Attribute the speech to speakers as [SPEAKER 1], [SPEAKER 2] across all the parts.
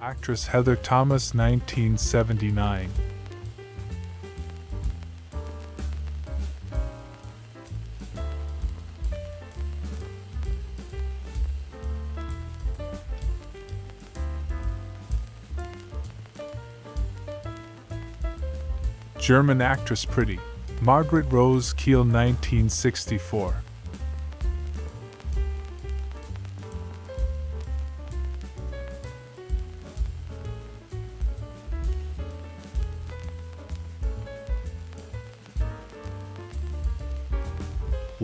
[SPEAKER 1] Actress Heather Thomas, 1979. German actress Pretty Margaret Rose Kiel, 1964.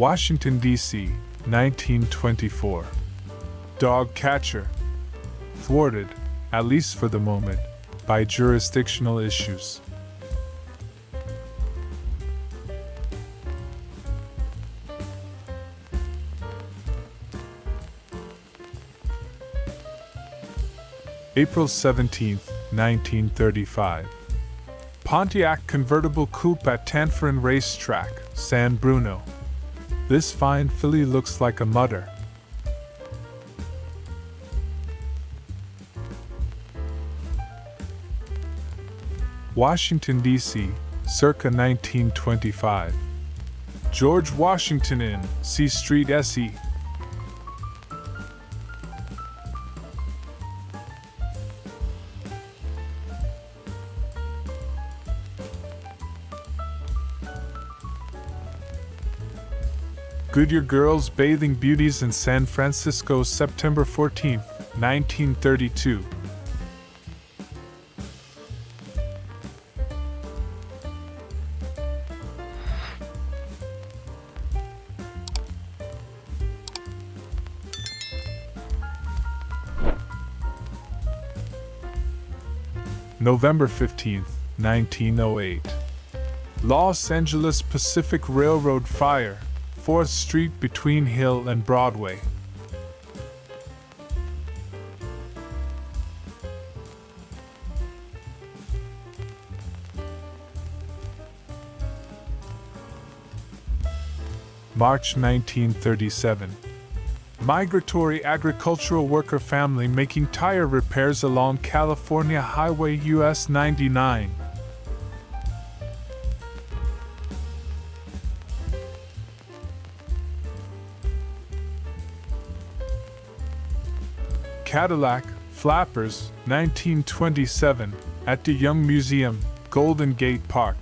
[SPEAKER 1] Washington, D.C., 1924. Dog catcher. Thwarted, at least for the moment, by jurisdictional issues. April 17, 1935. Pontiac convertible coupe at Tanforan Racetrack, San Bruno. This fine filly looks like a mutter. Washington, D.C., circa 1925. George Washington Inn, C Street, S.E. Goodyear Girls Bathing Beauties in San Francisco, September 14, 1932. November 15, 1908. Los Angeles Pacific Railroad fire. 4th Street between Hill and Broadway. March 1937. Migratory agricultural worker family making tire repairs along California Highway US 99. Cadillac, Flappers, 1927, at the Young Museum, Golden Gate Park.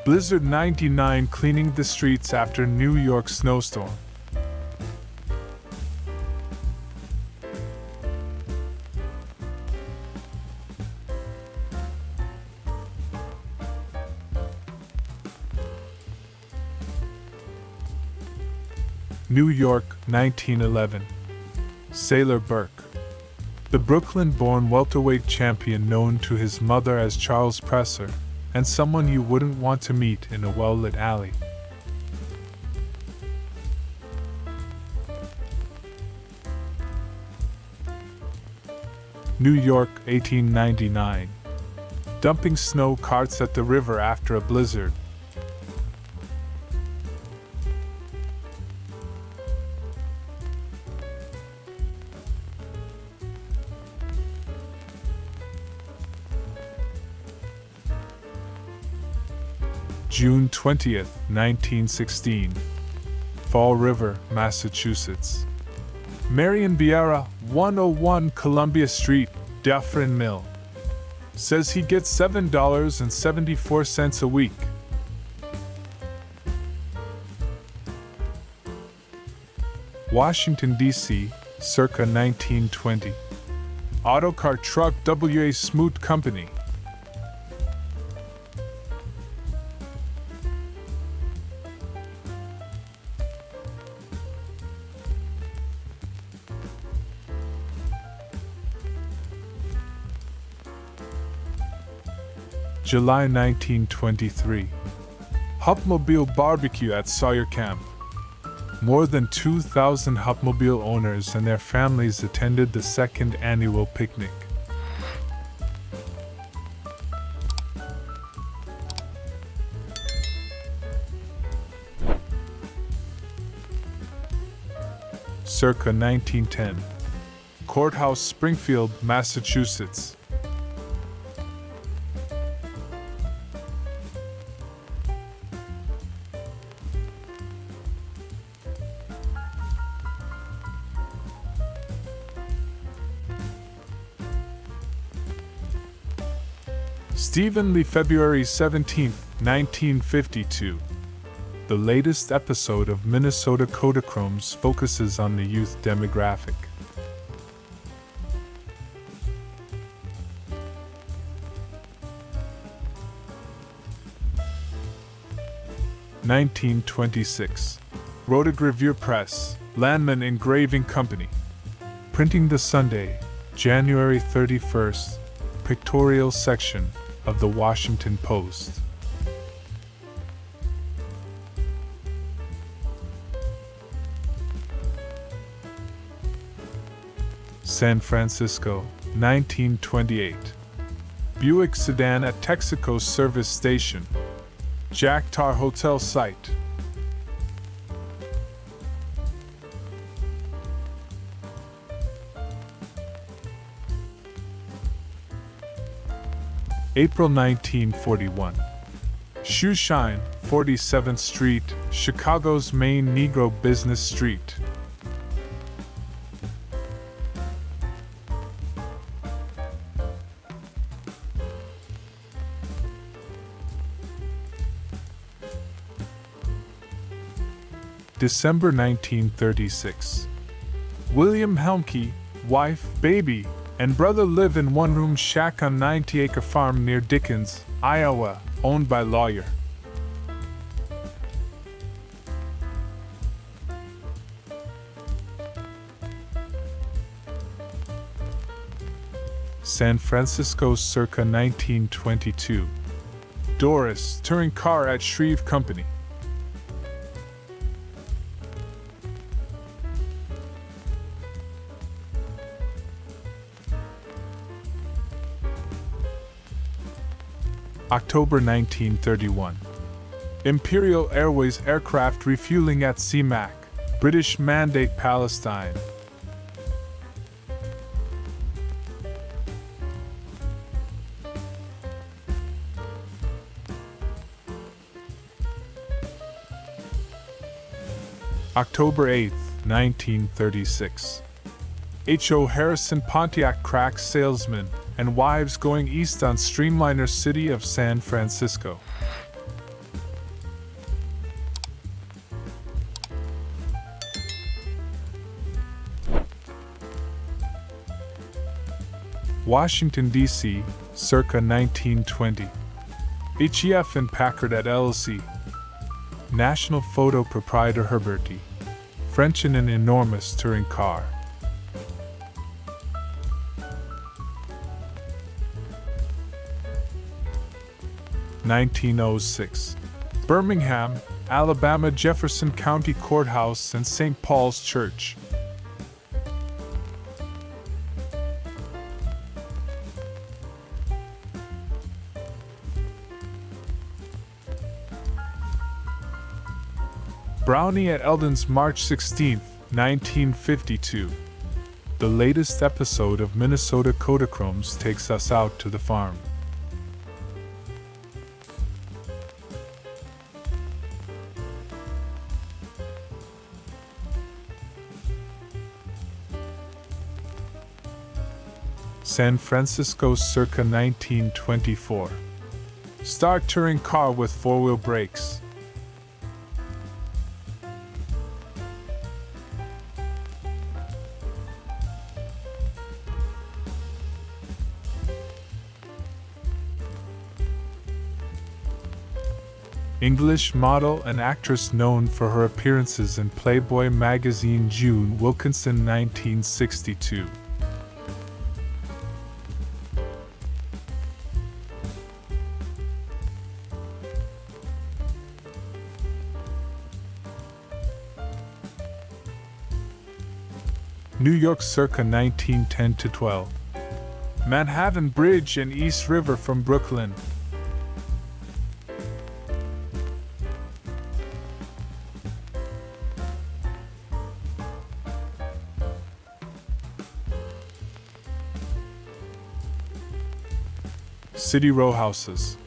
[SPEAKER 1] Blizzard 99 cleaning the streets after New York snowstorm. New York, 1911. Sailor Burke. The Brooklyn-born welterweight champion known to his mother as Charles Presser, and someone you wouldn't want to meet in a well-lit alley. New York, 1899. Dumping snow carts at the river after a blizzard. June 20th, 1916. Fall River, Massachusetts. Marion Biera, 101 Columbia Street, Dufferin Mill. Says he gets $7.74 a week. Washington, D.C., circa 1920. Autocar truck W.A. Smoot Company. July 1923. Hupmobile barbecue at Sawyer Camp. More than 2,000 Hupmobile owners and their families attended the second annual picnic. circa 1910. Courthouse, Springfield, Massachusetts. Stephen Lee, February 17, 1952. The latest episode of Minnesota Kodachromes focuses on the youth demographic. (1926) Rotogravure Press, Landman Engraving Company. Printing the Sunday, January 31st. Pictorial section of the Washington Post. San Francisco, 1928. Buick sedan at Texaco service station. Jack Tar Hotel site. April 1941. Shoe Shine, 47th Street, Chicago's main Negro business street. December 1936. William Helmke, wife, baby, and brother live in one-room shack on 90-acre farm near Dickens, Iowa, owned by lawyer. San Francisco, circa 1922. Doris, touring car at Shreve Company. October 1931. Imperial Airways aircraft refueling at CMAC, British Mandate Palestine. October 8, 1936. H.O. Harrison Pontiac crack salesman and wives going east on streamliner city of San Francisco. Washington, D.C., circa 1920. HEF and Packard at LLC. National Photo Proprietor Herberti. French in an enormous touring car. (1906) Birmingham, Alabama, Jefferson County Courthouse and St. Paul's Church. Brownie at Eldon's, March 16, 1952. The latest episode of Minnesota Kodachromes takes us out to the farm. San Francisco, circa 1924. Start touring car with four-wheel brakes. English model and actress known for her appearances in Playboy magazine. June Wilkinson, 1962. New York, circa 1910 to 12. Manhattan Bridge and East River from Brooklyn. City Row Houses.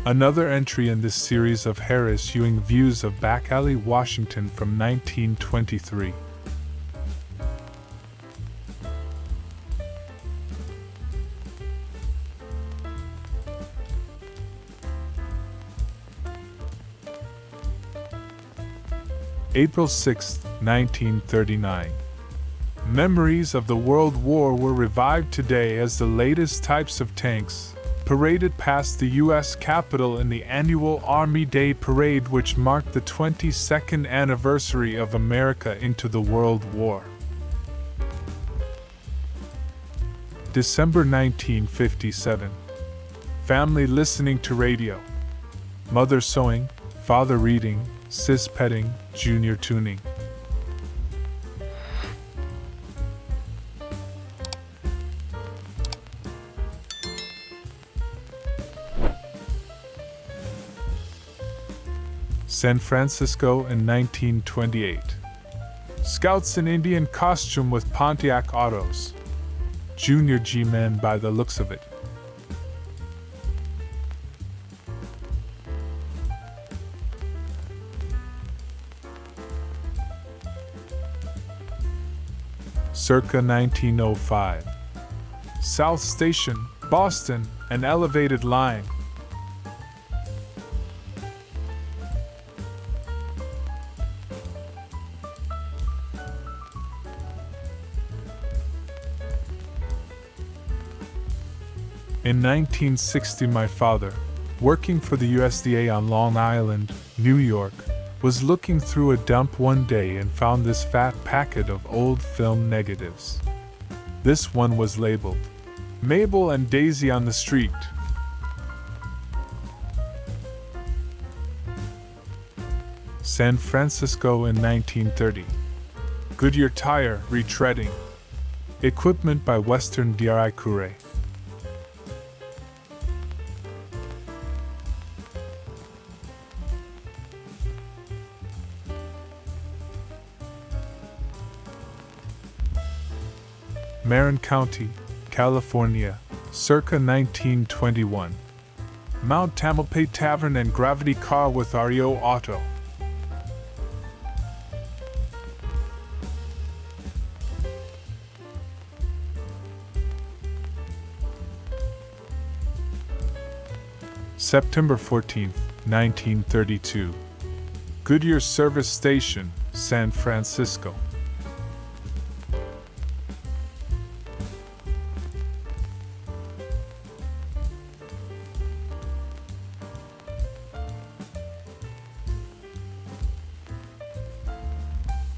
[SPEAKER 1] Another entry in this series of Harris Ewing views of Back Alley, Washington from 1923. April 6, 1939. Memories of the World War were revived today as the latest types of tanks paraded past the U.S. Capitol in the annual Army Day Parade, which marked the 22nd anniversary of America into the World War. December 1957. Family listening to radio. Mother sewing, father reading, sis petting, junior tuning. San Francisco in 1928. Scouts in Indian costume with Pontiac autos. Junior G-men by the looks of it. Circa 1905. South Station, Boston, an elevated line. In 1960, my father, working for the USDA on Long Island, New York, was looking through a dump one day and found this fat packet of old film negatives. This one was labeled, "Mabel and Daisy on the Street." San Francisco in 1930. Goodyear tire retreading. Equipment by Western Dri Couré. Marin County, California, circa 1921. Mount Tamalpais Tavern and Gravity Car with REO Auto. September 14, 1932. Goodyear Service Station, San Francisco.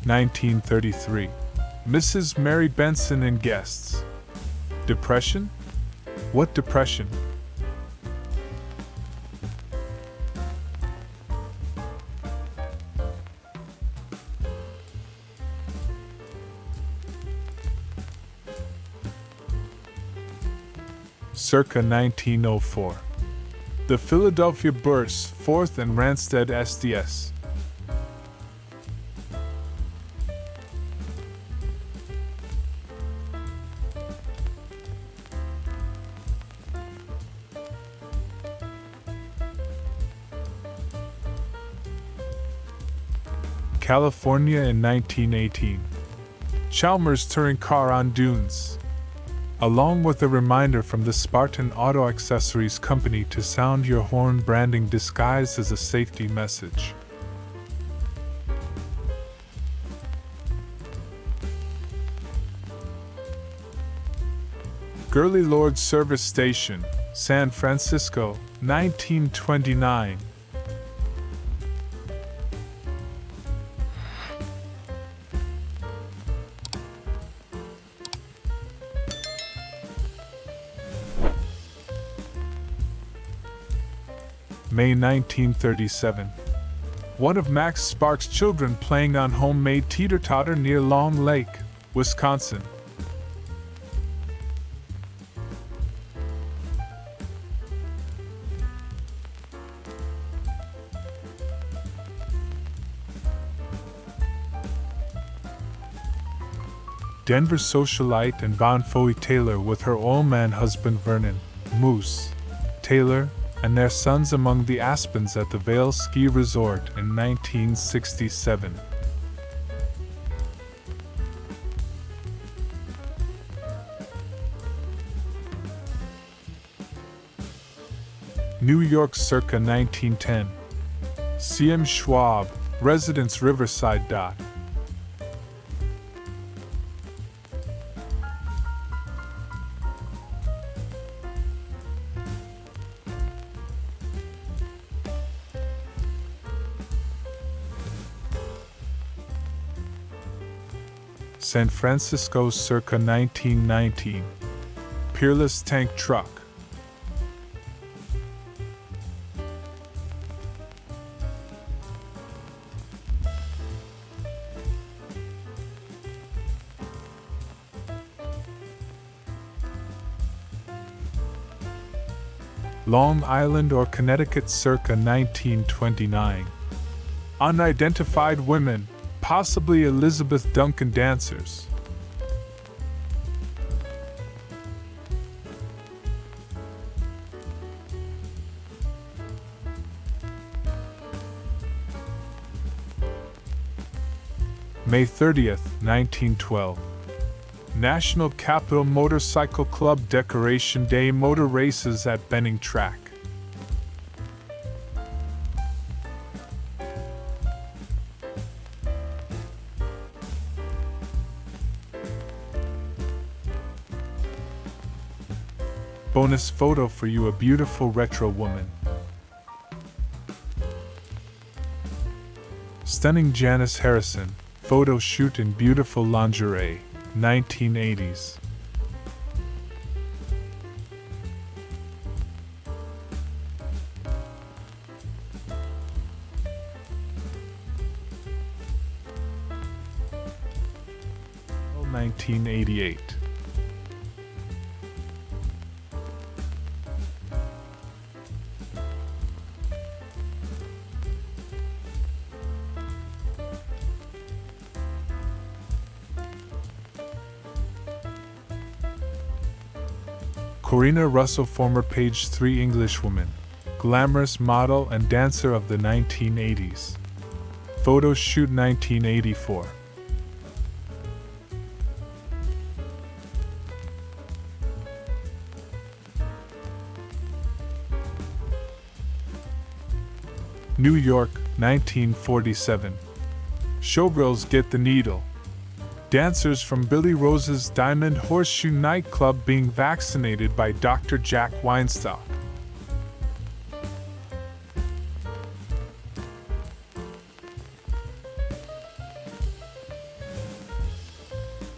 [SPEAKER 1] (1933). Mrs. Mary Benson and guests. Depression? What depression? Circa 1904. The Philadelphia Burst, 4th and Randstad SDS. California in 1918. Chalmers touring car on dunes. Along with a reminder from the Spartan Auto Accessories Company to sound your horn, branding disguised as a safety message. Gurley Lord Service Station, San Francisco, 1929. May 1937. One of Max Sparks' children playing on homemade teeter-totter near Long Lake, Wisconsin. Denver socialite and Bonfoy Taylor with her old man husband Vernon, Moose, Taylor, and their sons among the aspens at the Vail Ski Resort in 1967. New York circa 1910. C.M. Schwab, Residence Riverside. San Francisco circa 1919. Peerless Tank Truck. Long Island or Connecticut circa 1929. Unidentified women, possibly Elizabeth Duncan dancers. May 30th, 1912. National Capital Motorcycle Club Decoration Day motor races at Benning Track. Bonus photo for you, a beautiful retro woman. Stunning Janice Harrison, photo shoot in beautiful lingerie, 1980s. Oh, 1988. Corina Russell, former Page 3 Englishwoman, glamorous model and dancer of the 1980s. Photo shoot 1984. New York, 1947. Showgirls Get the Needle. Dancers from Billy Rose's Diamond Horseshoe nightclub being vaccinated by Dr. Jack Weinstock.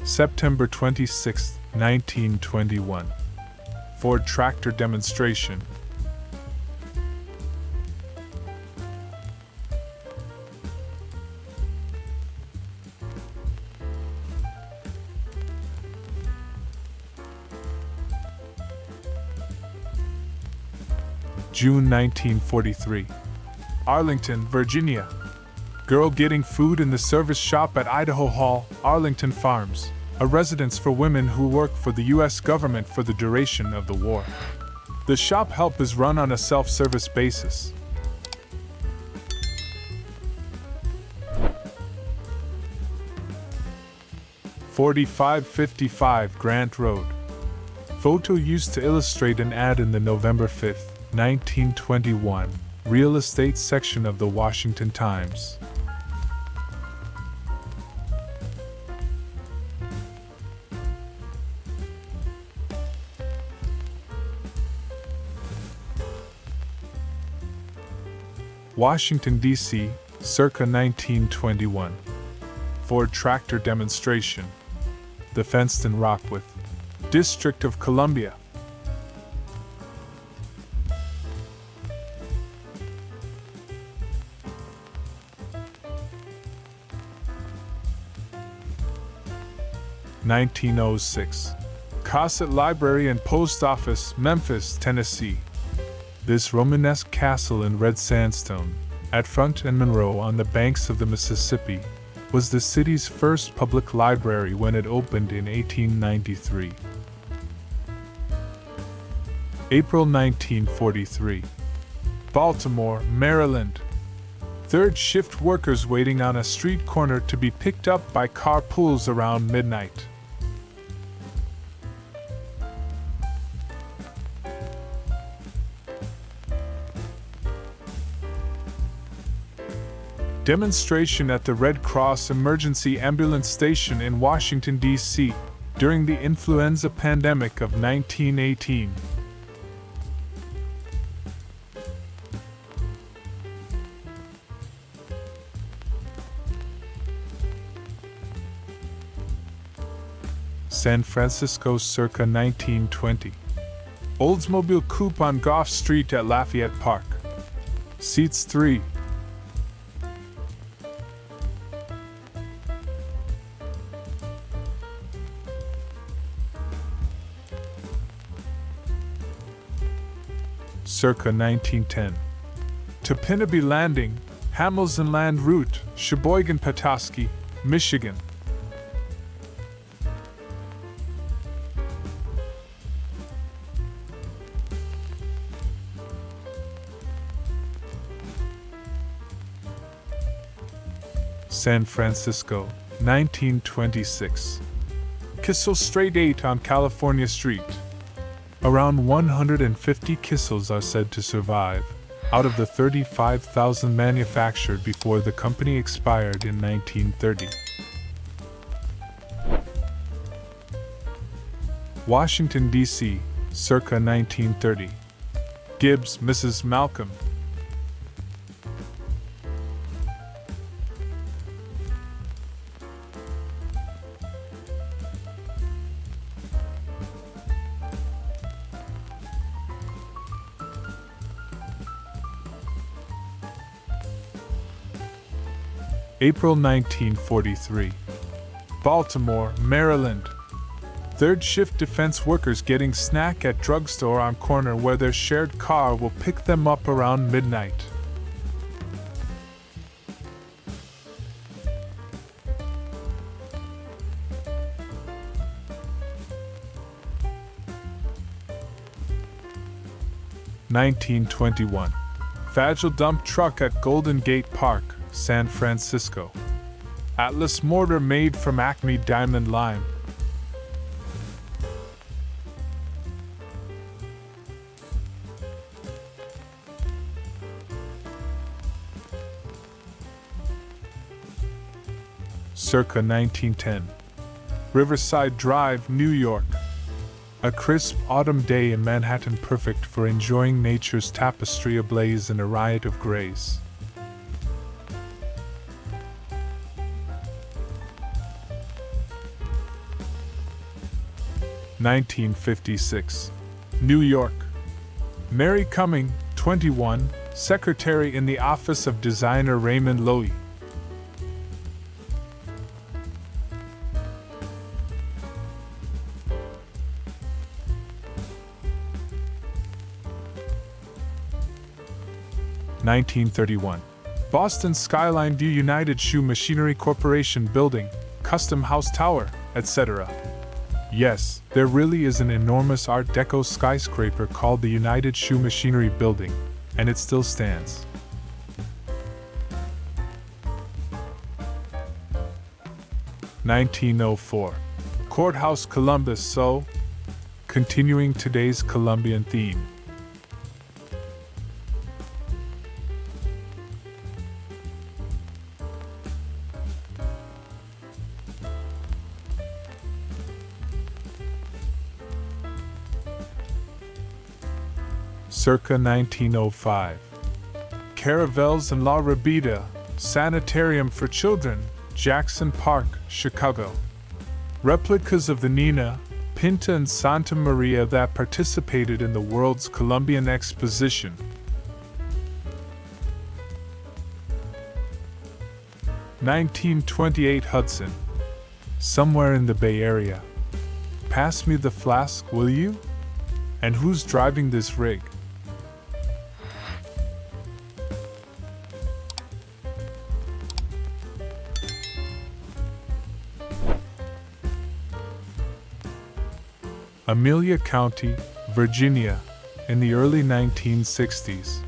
[SPEAKER 1] September 26, 1921. Ford tractor demonstration. June 1943. Arlington, Virginia. Girl getting food in the service shop at Idaho Hall, Arlington Farms, a residence for women who work for the U.S. government for the duration of the war. The shop help is run on a self-service basis. (4555) Grant Road. Photo used to illustrate an ad in the November 5th, 1921, real estate section of the Washington Times. Washington, D.C., circa 1921. Ford tractor demonstration. The Fenston Rockwith, District of Columbia. (1906). Cossett Library and Post Office, Memphis, Tennessee. This Romanesque castle in red sandstone, at Front and Monroe on the banks of the Mississippi, was the city's first public library when it opened in 1893. April 1943. Baltimore, Maryland. Third shift workers waiting on a street corner to be picked up by carpools around midnight. Demonstration at the Red Cross Emergency Ambulance Station in Washington, D.C. during the influenza pandemic of 1918. San Francisco circa 1920. Oldsmobile coupe on Gough Street at Lafayette Park. Seats 3. Circa 1910. Topinabee Landing, Hamilton Land Route, Sheboygan, Petoskey, Michigan. San Francisco, 1926. Kissel Straight 8 on California Street. Around 150 Kissels are said to survive, out of the 35,000 manufactured before the company expired in 1930. Washington, D.C., circa 1930. Gibbs, Mrs. Malcolm. April 1943. Baltimore, Maryland. Third shift defense workers getting snack at drugstore on corner where their shared car will pick them up around midnight. (1921). Fragile dump truck at Golden Gate Park, San Francisco. Atlas mortar made from Acme Diamond Lime. Circa 1910. Riverside Drive, New York. A crisp autumn day in Manhattan, perfect for enjoying nature's tapestry ablaze in a riot of grays. (1956). New York. Mary Cumming, 21, secretary in the office of designer Raymond Loewy. (1931). Boston Skyline View, United Shoe Machinery Corporation Building, Custom House Tower, etc. Yes, there really is an enormous Art Deco skyscraper called the United Shoe Machinery Building, and it still stands. (1904). Courthouse, Columbus. So, continuing today's Columbian theme. Circa 1905. Caravels and La Rabida, Sanitarium for Children, Jackson Park, Chicago. Replicas of the Nina, Pinta and Santa Maria that participated in the World's Columbian Exposition. (1928) Hudson. Somewhere in the Bay Area. Pass me the flask, will you? And who's driving this rig? Amelia County, Virginia. in the early 1960s.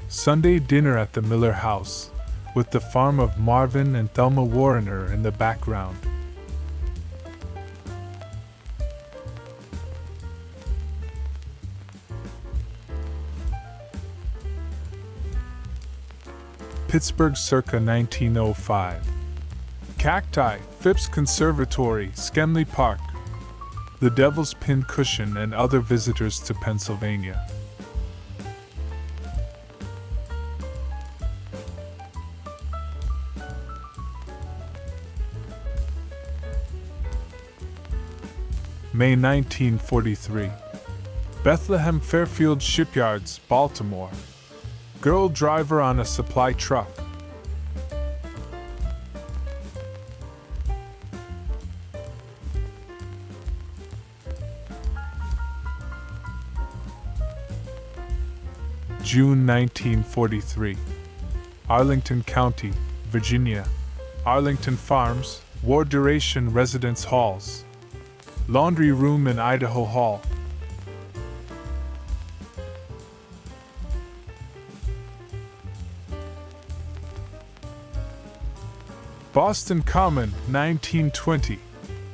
[SPEAKER 1] Sunday dinner at the Miller house, with the farm of Marvin and Thelma Warrener in the background. Pittsburgh circa 1905. Cacti, Phipps Conservatory, Schenley Park. The Devil's Pin Cushion and other visitors to Pennsylvania. May 1943. Bethlehem Fairfield Shipyards, Baltimore. Girl driver on a supply truck. June 1943. Arlington County, Virginia. Arlington Farms, War Duration Residence Halls. Laundry room in Idaho Hall. Boston Common, 1920.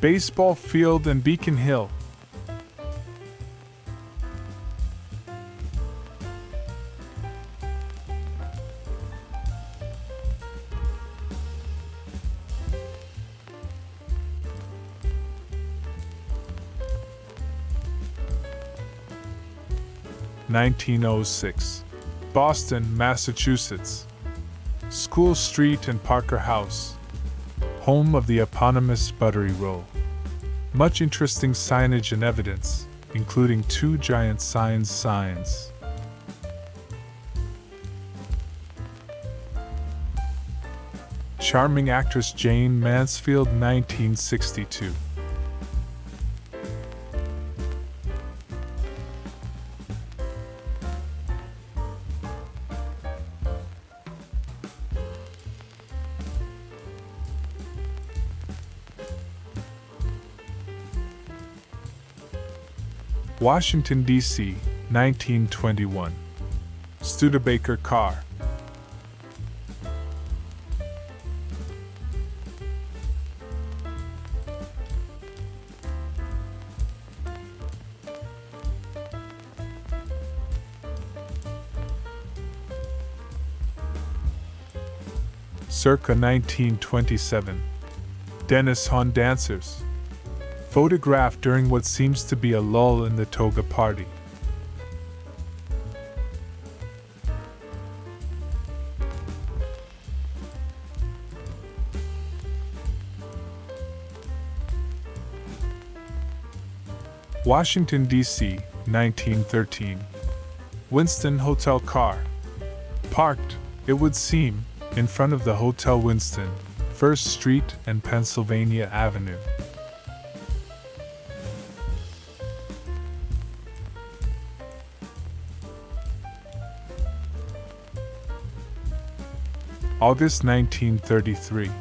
[SPEAKER 1] Baseball field in Beacon Hill. (1906). Boston, Massachusetts. School Street and Parker House, home of the eponymous Buttery Roll. Much interesting signage and evidence, including 2 giant signs. Charming actress Jane Mansfield, 1962. Washington, D.C., 1921. Studebaker car. Circa 1927. Dennis Hahn dancers. Photographed during what seems to be a lull in the toga party. Washington, D.C., 1913. Winston Hotel car. Parked, it would seem, in front of the Hotel Winston, 1st Street and Pennsylvania Avenue. August 1933.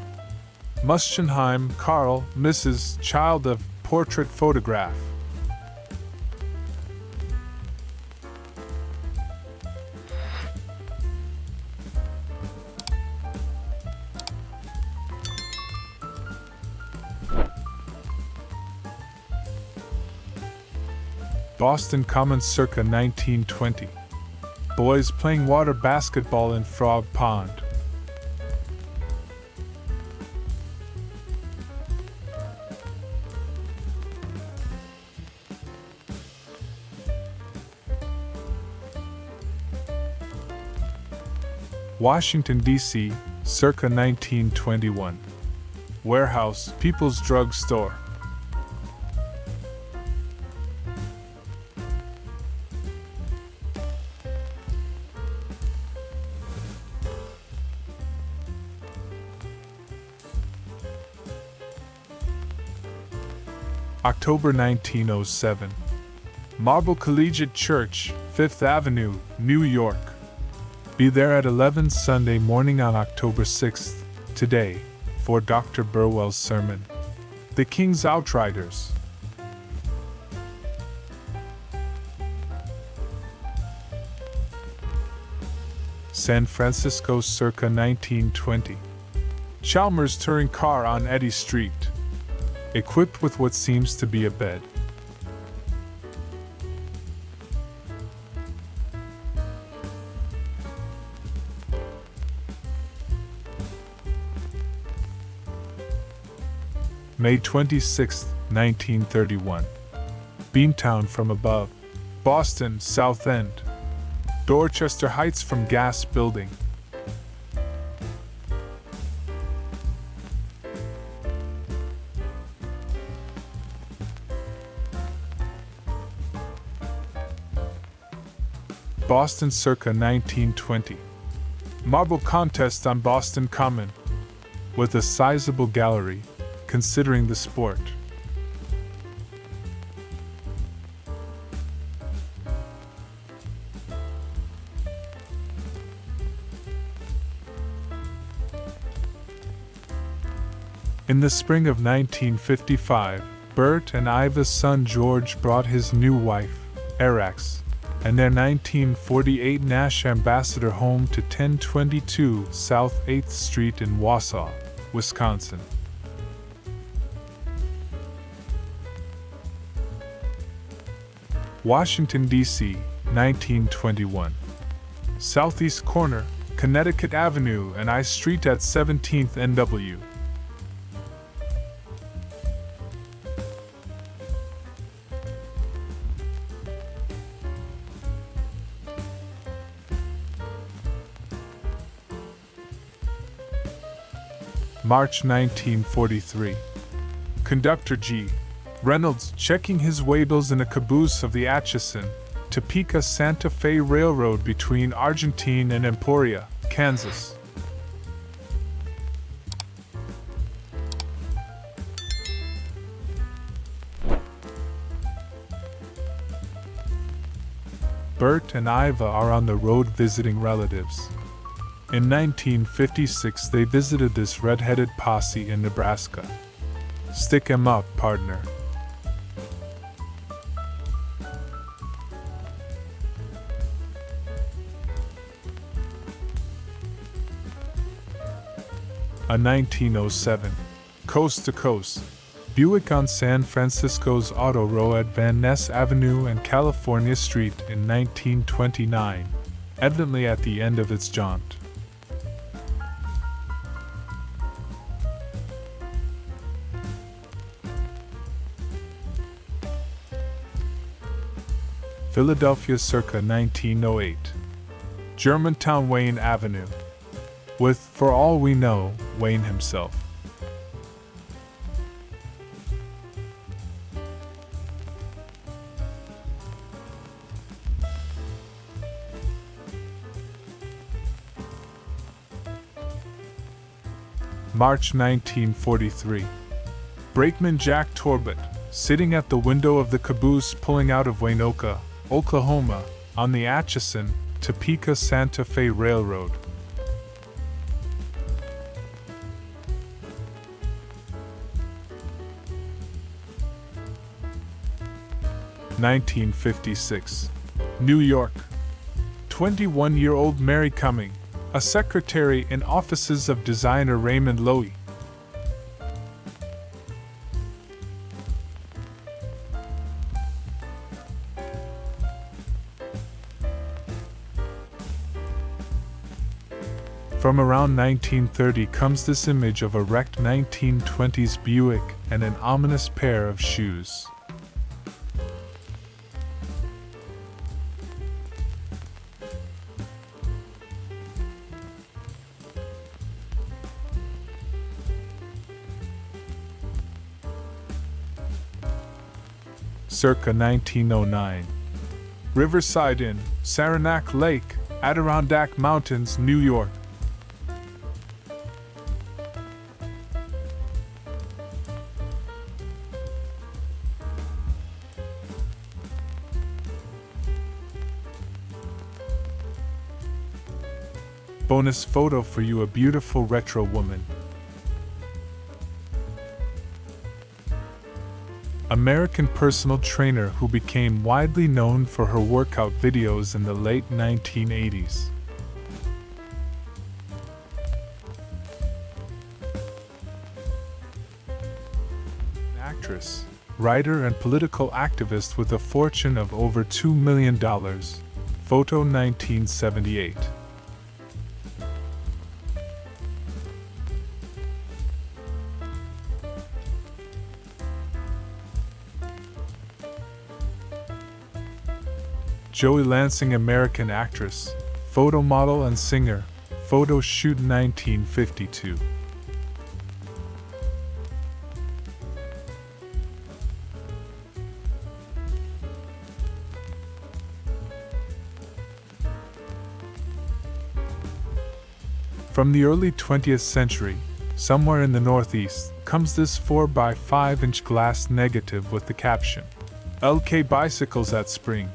[SPEAKER 1] Muschenheim, Carl, Mrs. Child of portrait photograph. Boston Common circa 1920. Boys playing water basketball in Frog Pond. Washington, D.C., circa 1921. Warehouse, People's Drug Store. October 1907. Marble Collegiate Church, 5th Avenue, New York. Be there at 11 Sunday morning on October 6th, today, for Dr. Burwell's sermon. The King's Outriders. San Francisco circa 1920. Chalmers touring car on Eddy Street, equipped with what seems to be a bed. May 26, 1931. Beantown from above. Boston, South End. Dorchester Heights from gas building. Boston circa 1920. Marble contest on Boston Common, with a sizable gallery, considering the sport. In the spring of 1955, Bert and Iva's son George brought his new wife, Arax, and their 1948 Nash Ambassador home to 1022 South 8th Street in Wausau, Wisconsin. Washington, D.C., 1921. Southeast corner, Connecticut Avenue and I Street at 17th NW. March 1943. Conductor G. Reynolds checking his way bills in a caboose of the Atchison, Topeka Santa Fe Railroad between Argentine and Emporia, Kansas. Bert and Iva are on the road visiting relatives. In 1956 they visited this red-headed posse in Nebraska. Stick 'em up, partner. A 1907 Coast to Coast Buick on San Francisco's Auto Row at Van Ness Avenue and California Street in 1929, evidently at the end of its jaunt. Philadelphia circa 1908. Germantown Wayne Avenue. With, for all we know, Wayne himself. March 1943. Brakeman Jack Torbett, sitting at the window of the caboose pulling out of Waynoka, Oklahoma, on the Atchison, Topeka Santa Fe Railroad. (1956) New York. 21-year-old Mary Cumming, a secretary in offices of designer Raymond Loewy. From around 1930 comes this image of a wrecked 1920s Buick and an ominous pair of shoes. Circa 1909. Riverside Inn, Saranac Lake, Adirondack Mountains, New York. Bonus photo for you, a beautiful retro woman. American personal trainer who became widely known for her workout videos in the late 1980s. actress, writer, and political activist with a fortune of over $2 million. Photo 1978. Joey Lansing, American actress, photo model and singer, photo shoot 1952. From the early 20th century, somewhere in the Northeast, comes this 4x5-inch glass negative with the caption, "LK Bicycles at Spring."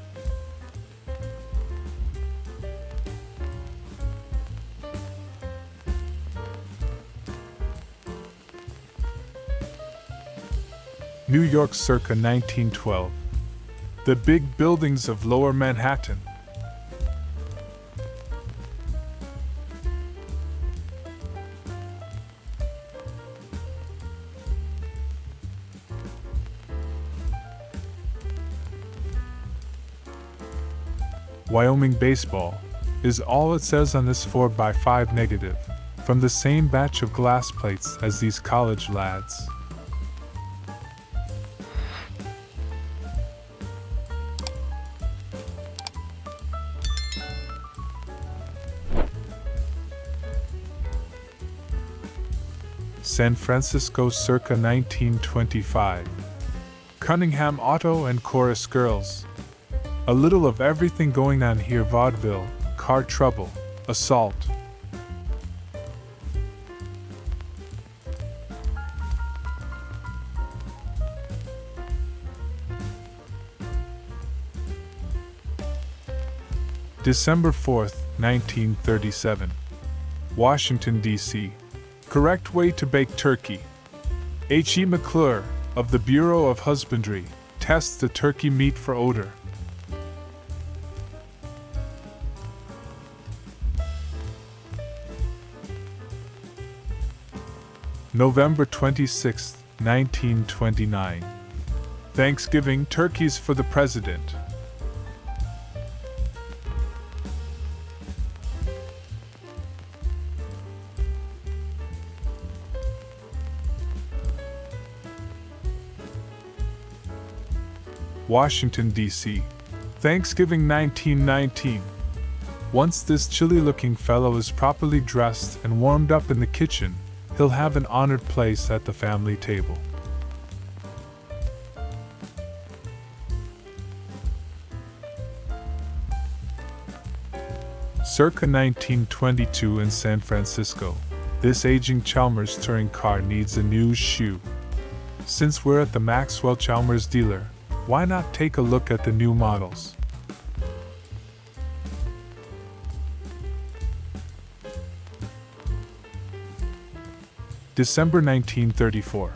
[SPEAKER 1] New York circa 1912. The big buildings of Lower Manhattan. Wyoming baseball is all it says on this 4x5 negative, from the same batch of glass plates as these college lads. San Francisco circa 1925. Cunningham Auto and Chorus Girls. A little of everything going on here: vaudeville, car trouble, assault. December 4th, 1937. Washington, D.C. Correct way to bake turkey. H.E. McClure, of the Bureau of Husbandry, tests the turkey meat for odor. November 26, 1929. Thanksgiving turkeys for the President. Washington, D.C. Thanksgiving 1919. Once this chilly-looking fellow is properly dressed and warmed up in the kitchen, he'll have an honored place at the family table. Circa 1922 in San Francisco, this aging Chalmers touring car needs a new shoe. Since we're at the Maxwell Chalmers dealer, why not take a look at the new models? December 1934.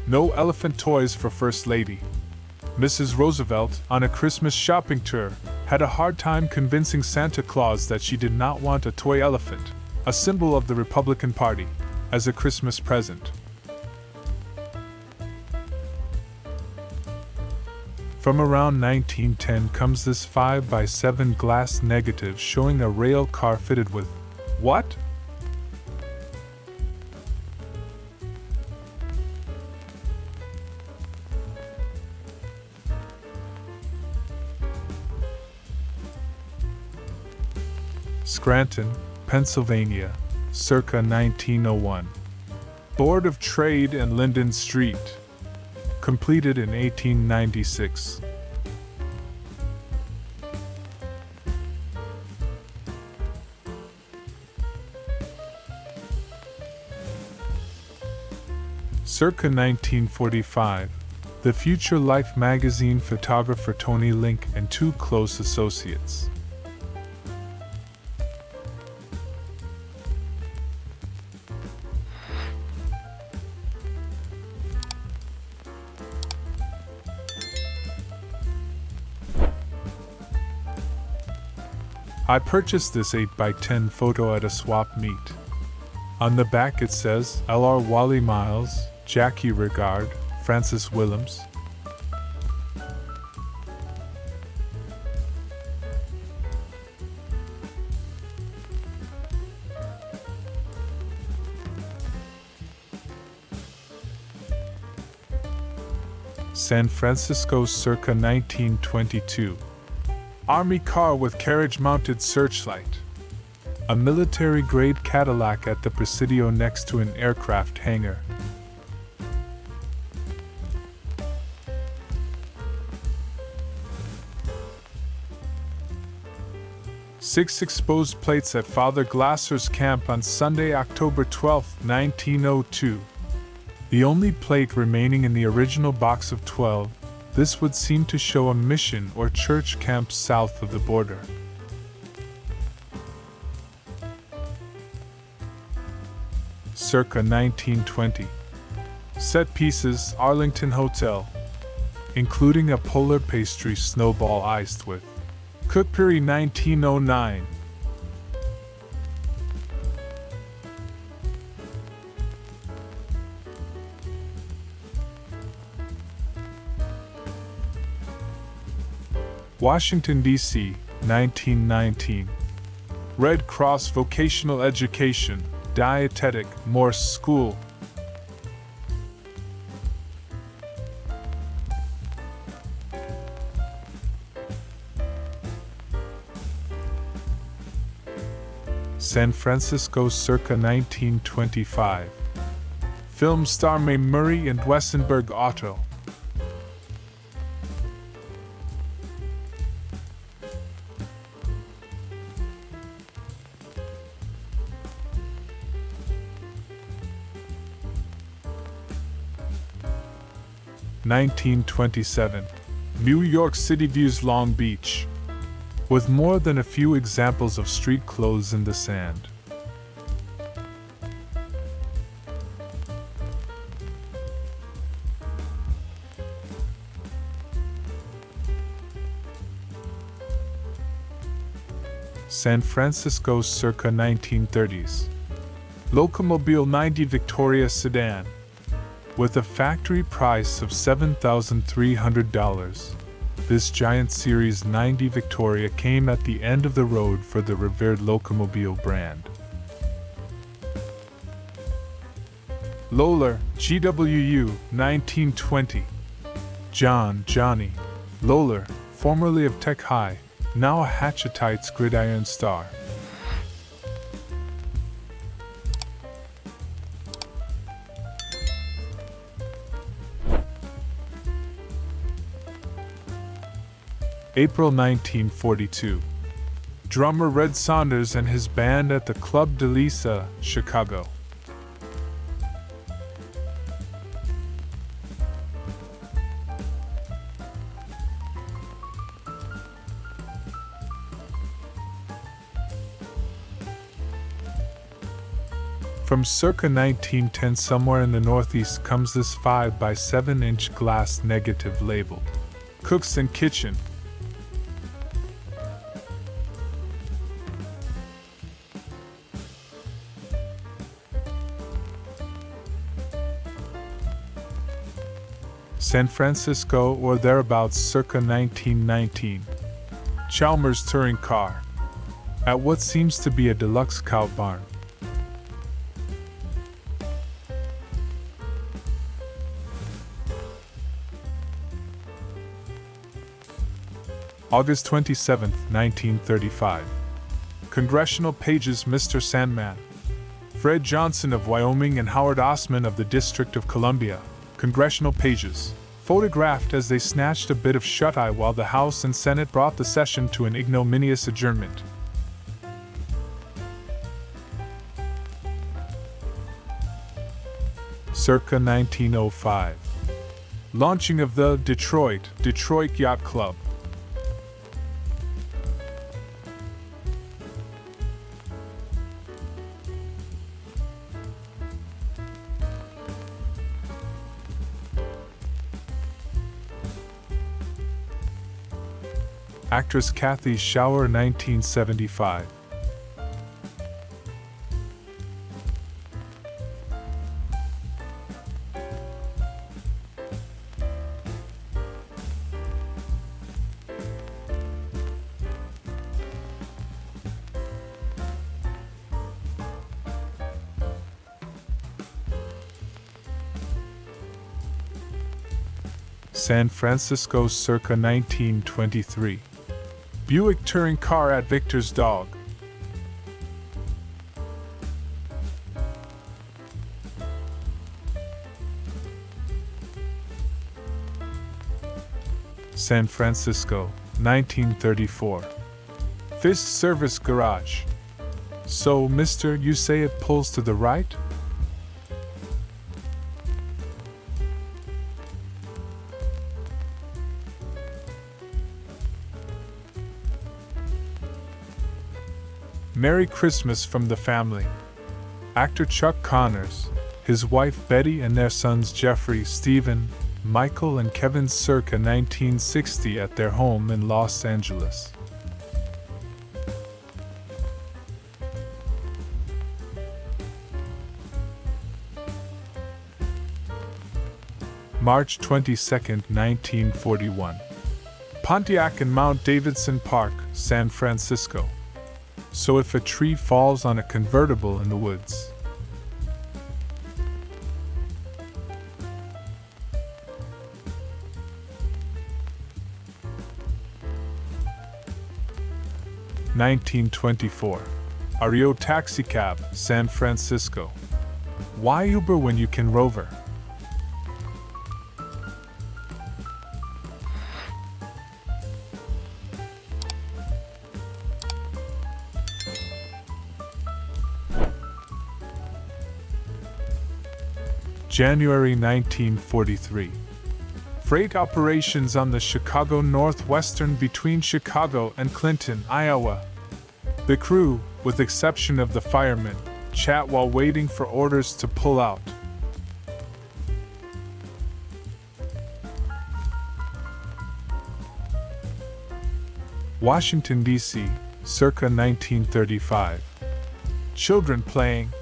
[SPEAKER 1] No elephant toys for First Lady. Mrs. Roosevelt, on a Christmas shopping tour, had a hard time convincing Santa Claus that she did not want a toy elephant, a symbol of the Republican Party, as a Christmas present. From around 1910 comes this 5x7 glass negative showing a rail car fitted with what? Scranton, Pennsylvania, circa 1901. Board of Trade and Linden Street. Completed in 1896. Circa 1945, The Future Life magazine photographer Tony Link and two close associates. I purchased this 8x10 photo at a swap meet. On the back it says, L.R. Wally Miles, Jackie Regard, Francis Willems? San Francisco circa 1922. Army car with carriage-mounted searchlight. A military-grade Cadillac at the Presidio next to an aircraft hangar. Six exposed plates at Father Glasser's camp on Sunday, October 12, 1902. The only plate remaining in the original box of 12, this would seem to show a mission or church camp south of the border. Circa 1920. Set pieces, Arlington Hotel, including a polar pastry snowball iced with cookery 1909. Washington, D.C., 1919. Red Cross Vocational Education, Dietetic, Morse School. San Francisco circa 1925. Film star Mae Murray and Wessenberg Auto. (1927) New York City views Long Beach, with more than a few examples of street clothes in the sand. San Francisco circa 1930s. Locomobile 90 Victoria sedan, with a factory price of $7,300. This giant Series 90 Victoria came at the end of the road for the revered Locomobile brand. Lohler, GWU, 1920. Johnny Lohler, formerly of Tech High, now a Hatchetite's gridiron star. April 1942. Drummer Red Saunders and his band at the Club de Lisa, Chicago. From circa 1910 somewhere in the Northeast comes this 5 by 7-inch glass negative labeled Cooks and Kitchen. San Francisco or thereabouts circa 1919. Chalmers touring car, at what seems to be a deluxe cow barn. August 27, 1935. Congressional pages Mr. Sandman. Fred Johnson of Wyoming and Howard Osman of the District of Columbia. Congressional pages, photographed as they snatched a bit of shut-eye while the House and Senate brought the session to an ignominious adjournment. Circa 1905. Launching of the Detroit Yacht Club. Actress Kathy Shower, 1975. San Francisco circa 1923. Buick touring car at Victor's Dog. San Francisco, 1934. Fish Service Garage. So, mister, you say it pulls to the right? Merry Christmas from the family. Actor Chuck Connors, his wife Betty and their sons Jeffrey, Stephen, Michael and Kevin circa 1960 at their home in Los Angeles. March 22, 1941. Pontiac and Mount Davidson Park, San Francisco. So if a tree falls on a convertible in the woods. (1924) Ario Taxicab, San Francisco. Why Uber when you can Rover? January 1943. Freight operations on the Chicago Northwestern between Chicago and Clinton, Iowa. The crew, with exception of the firemen, chat while waiting for orders to pull out. Washington, D.C., circa 1935. Children playing,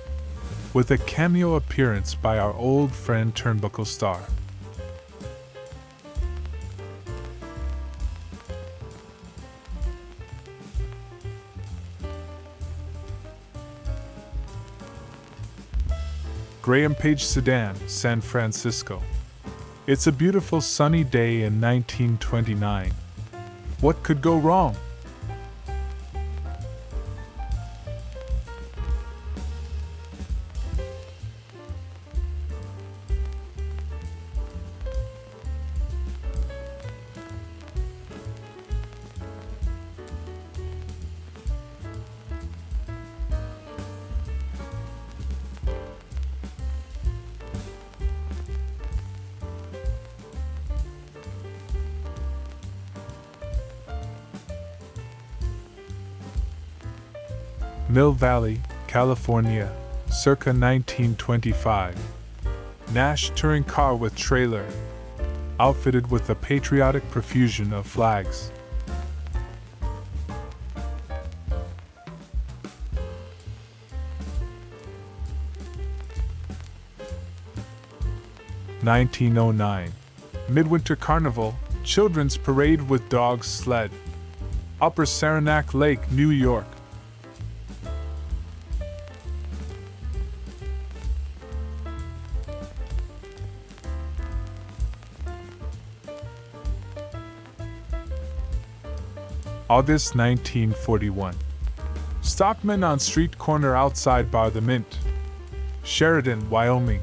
[SPEAKER 1] with a cameo appearance by our old friend Turnbuckle Star. Graham Page Sedan, San Francisco. It's a beautiful sunny day in 1929. What could go wrong? Mill Valley, California, circa 1925. Nash touring car with trailer, outfitted with a patriotic profusion of flags. (1909) Midwinter Carnival, children's parade with dogs sled. Upper Saranac Lake, New York. August 1941. Stockman on street corner outside Bar the Mint, Sheridan, Wyoming.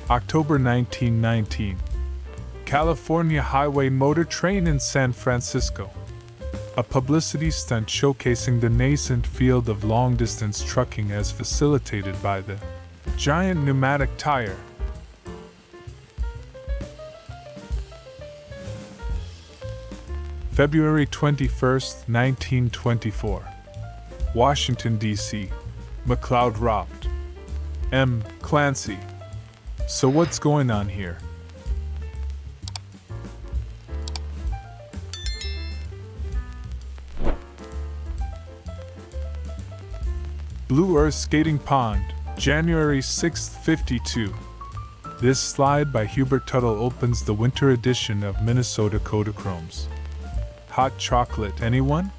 [SPEAKER 1] October 1919. California Highway Motor Train in San Francisco. A publicity stunt showcasing the nascent field of long-distance trucking as facilitated by the giant pneumatic tire. February 21, 1924. Washington, D.C. McLeod robbed. M. Clancy. So what's going on here? Blue Earth Skating Pond, January 6, 52. This slide by Hubert Tuttle opens the winter edition of Minnesota Kodachromes. hot chocolate, anyone?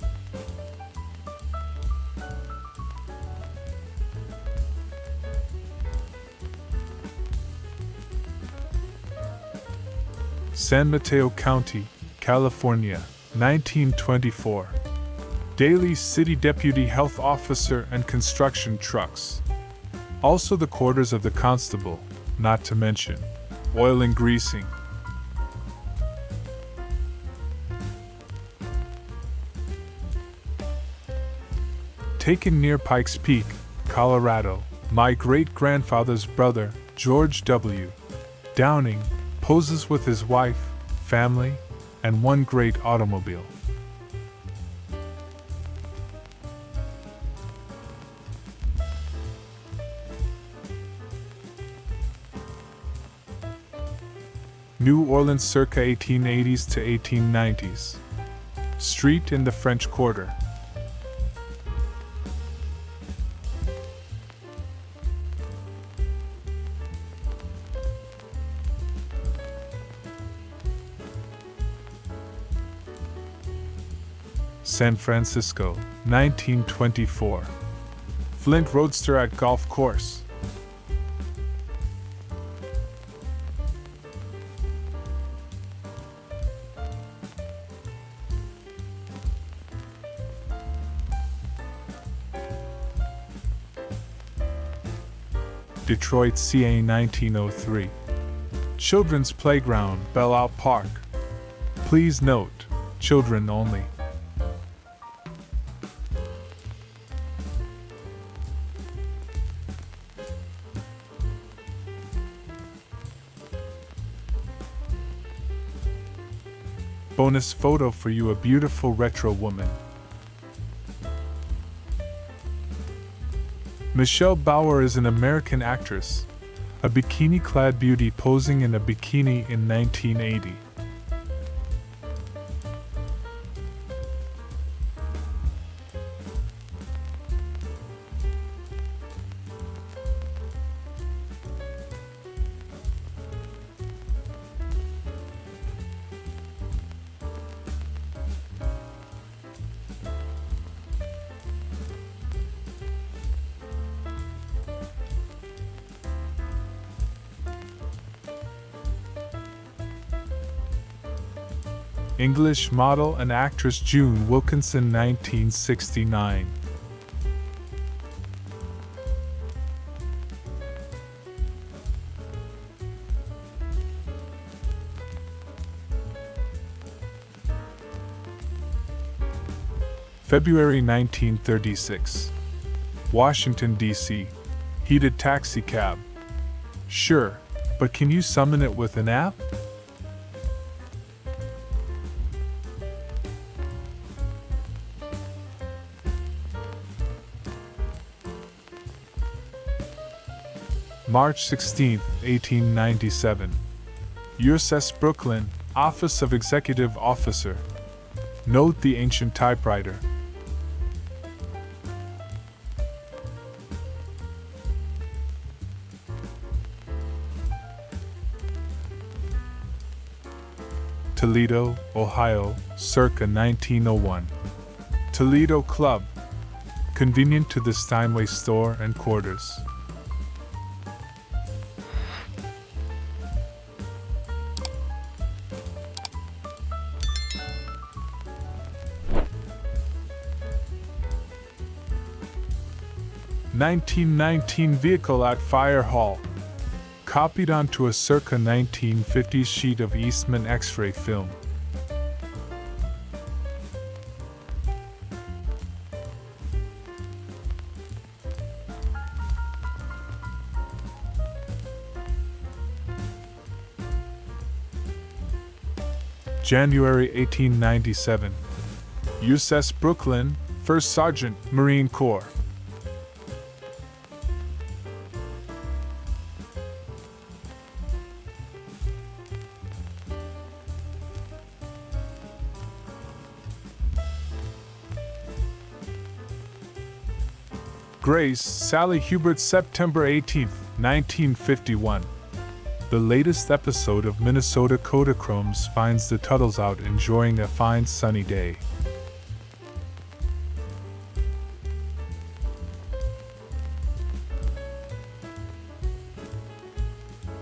[SPEAKER 1] San Mateo County, California, 1924. Daily City Deputy Health Officer and construction trucks. Also the quarters of the constable, not to mention oil and greasing. Taken near Pikes Peak, Colorado, my great-grandfather's brother, George W. Downing, poses with his wife, family, and one great automobile. New Orleans circa 1880s to 1890s. Street in the French Quarter. San Francisco, 1924. Flint Roadster at golf course. Detroit, CA, 1903. Children's Playground, Belle Isle Park. Please note, children only. Bonus photo for you, a beautiful retro woman. Michelle Bauer is an American actress, a bikini-clad beauty posing in a bikini in 1980. English model and actress June Wilkinson, 1969. February 1936. Washington, D.C. Heated taxi cab. Sure, but can you summon it with an app? March 16, 1897. USS Brooklyn, Office of Executive Officer. Note the ancient typewriter. Toledo, Ohio, circa 1901. Toledo Club. Convenient to the Steinway store and quarters. (1919) vehicle at Fire Hall. Copied onto a circa 1950s sheet of Eastman X-ray film. January 1897. USS Brooklyn, First Sergeant, Marine Corps. Grace, Sally Hubert, September 18, 1951. The latest episode of Minnesota Kodachromes finds the Tuttles out enjoying a fine sunny day.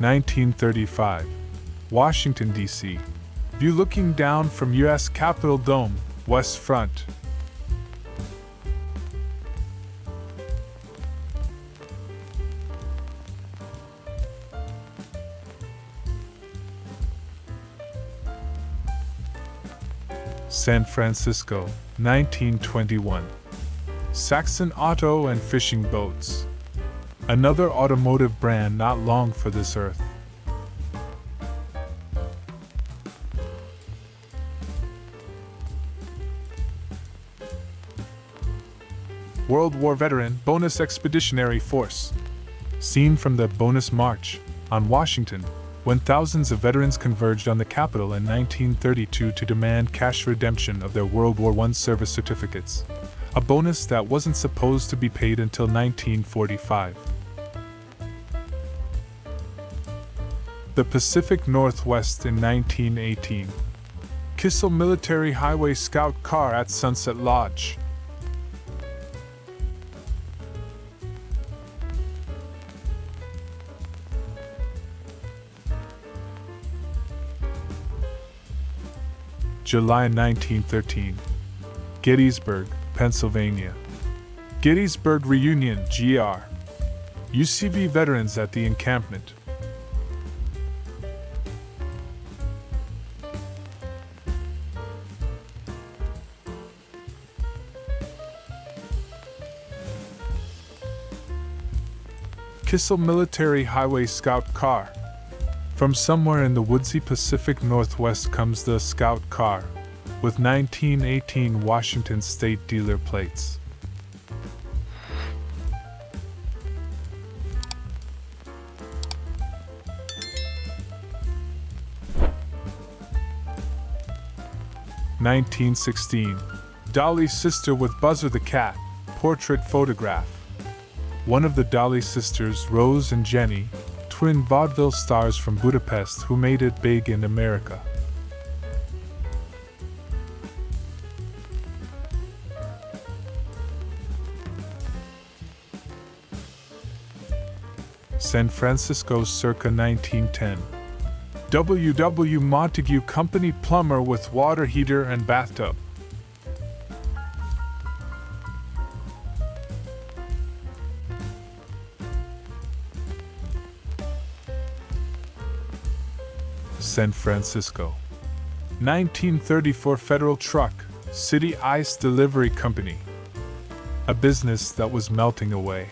[SPEAKER 1] (1935) Washington, D.C. View looking down from U.S. Capitol Dome, West Front. San Francisco, 1921. Saxon Auto and Fishing Boats. Another automotive brand not long for this earth. World War veteran Bonus Expeditionary Force. Seen from the Bonus March on Washington, when thousands of veterans converged on the Capitol in 1932 to demand cash redemption of their World War I service certificates, a bonus that wasn't supposed to be paid until 1945. The Pacific Northwest in 1918. Kissel Military Highway Scout Car at Sunset Lodge. July 1913. Gettysburg, Pennsylvania. Gettysburg Reunion, GR. UCV veterans at the encampment. Kissel Military Highway Scout Car. From somewhere in the woodsy Pacific Northwest comes the Scout Car, with 1918 Washington State dealer plates. (1916) Dolly's sister with Buzzer the cat, portrait photograph. One of the Dolly sisters, Rose and Jenny, twin vaudeville stars from Budapest who made it big in America. San Francisco circa 1910. W. Montague Company plumber with water heater and bathtub. San Francisco. 1934 Federal Truck, City Ice Delivery Company. A business that was melting away.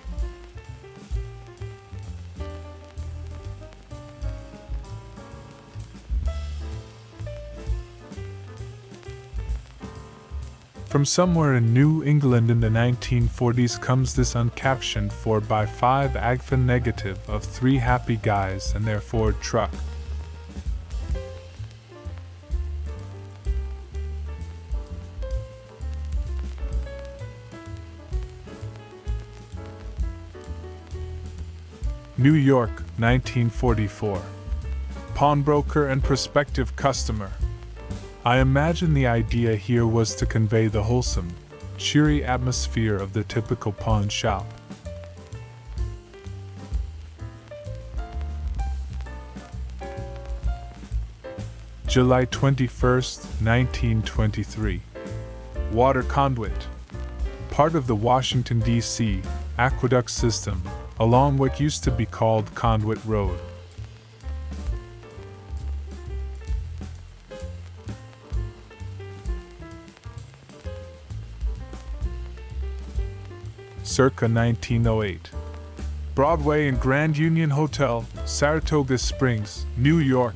[SPEAKER 1] From somewhere in New England in the 1940s comes this uncaptioned 4x5 AGFA negative of 3 happy guys and their Ford truck. New York, 1944. Pawnbroker and prospective customer. I imagine the idea here was to convey the wholesome, cheery atmosphere of the typical pawn shop. July 21st, 1923. Water conduit. Part of the Washington, D.C. aqueduct system, along what used to be called Conduit Road. Circa 1908. Broadway and Grand Union Hotel, Saratoga Springs, New York.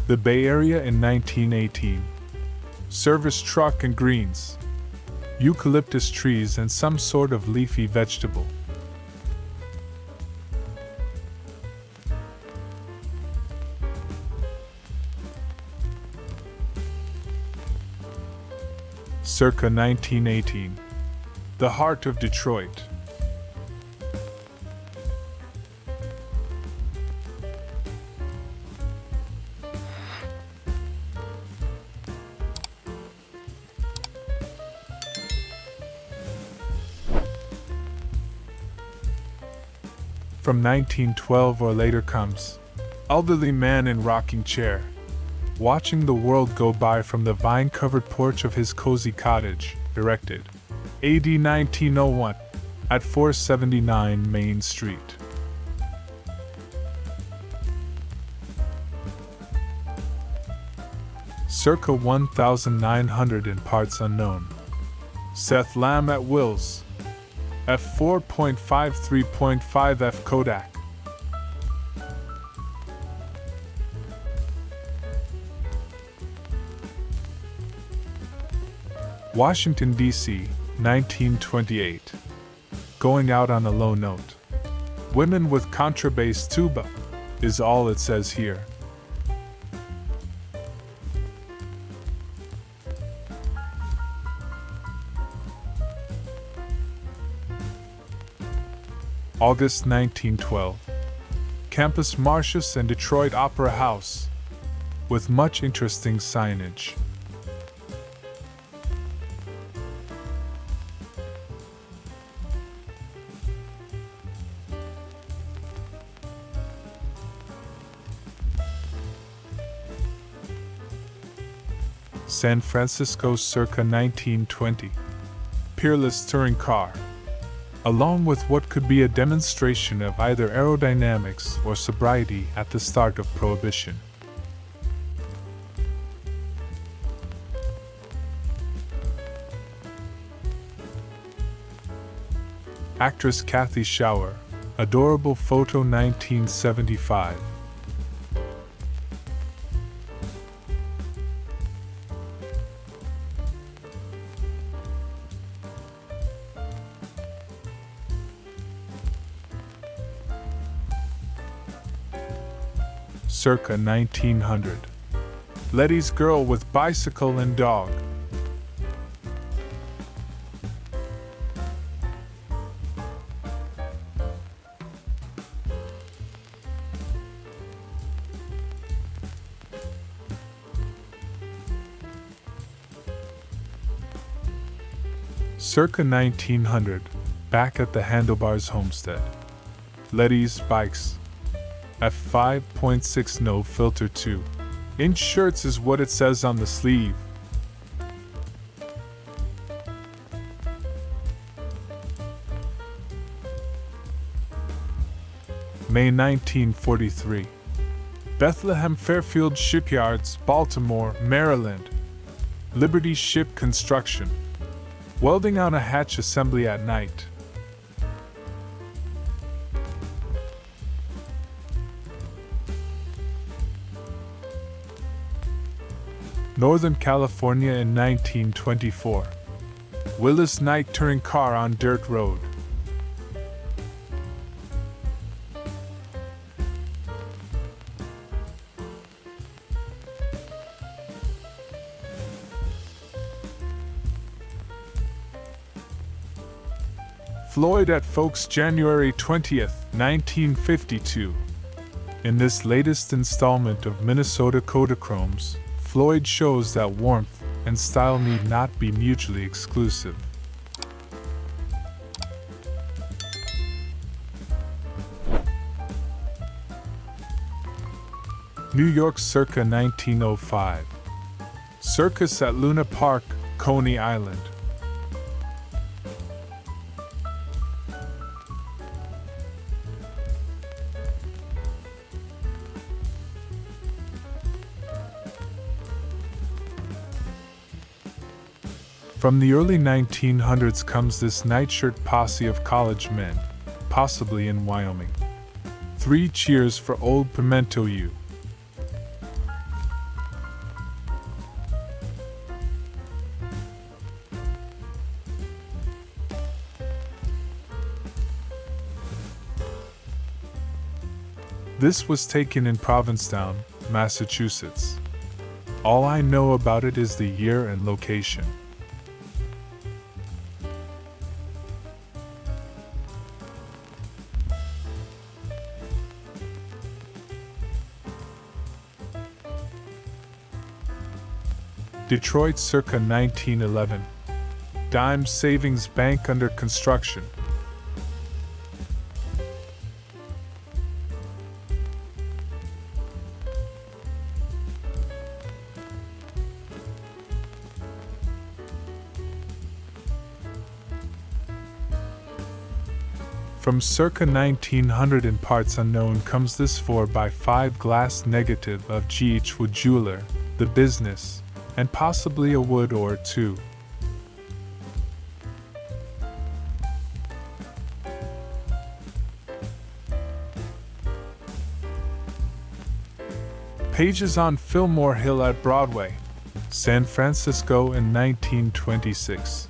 [SPEAKER 1] The Bay Area in 1918. Service truck and greens. Eucalyptus trees and some sort of leafy vegetable. circa 1918. The heart of Detroit. From 1912 or later comes elderly man in rocking chair, watching the world go by from the vine-covered porch of his cozy cottage, erected AD 1901 at 479 Main Street. Circa 1900 in parts unknown. Seth Lamb at Wills. f4.53.5 F Kodak. Washington, D.C., 1928. Going out on a low note. Women with contrabass tuba is all it says here. August 1912. Campus Martius and Detroit Opera House, with much interesting signage. San Francisco circa 1920. Peerless touring car, along with what could be a demonstration of either aerodynamics or sobriety at the start of Prohibition. Actress Kathy Shower, adorable photo 1975. Circa 1900. Letty's Girl with Bicycle and Dog. Circa 1900. Back at the Handlebars Homestead. Letty's Bikes. f5.6 no filter 2" shirts is what it says on the sleeve. May 1943. Bethlehem Fairfield Shipyards, Baltimore, Maryland. Liberty Ship Construction. Welding on a hatch assembly at night. Northern California in 1924. Willis night touring car on dirt road. Floyd at Folks, January 20th, 1952. In this latest installment of Minnesota Kodachromes, Floyd shows that warmth and style need not be mutually exclusive. New York circa 1905. Circus at Luna Park, Coney Island. From the early 1900s comes this nightshirt posse of college men, possibly in Wyoming. 3 cheers for old Pimento U. This was taken in Provincetown, Massachusetts. All I know about it is the year and location. Detroit circa 1911. Dime Savings Bank under construction. From circa 1900 in parts unknown comes this 4x5 glass negative of G.H. Wood Jeweler, The Business, and possibly a wood or two. Pages on Fillmore Hill at Broadway, San Francisco in 1926.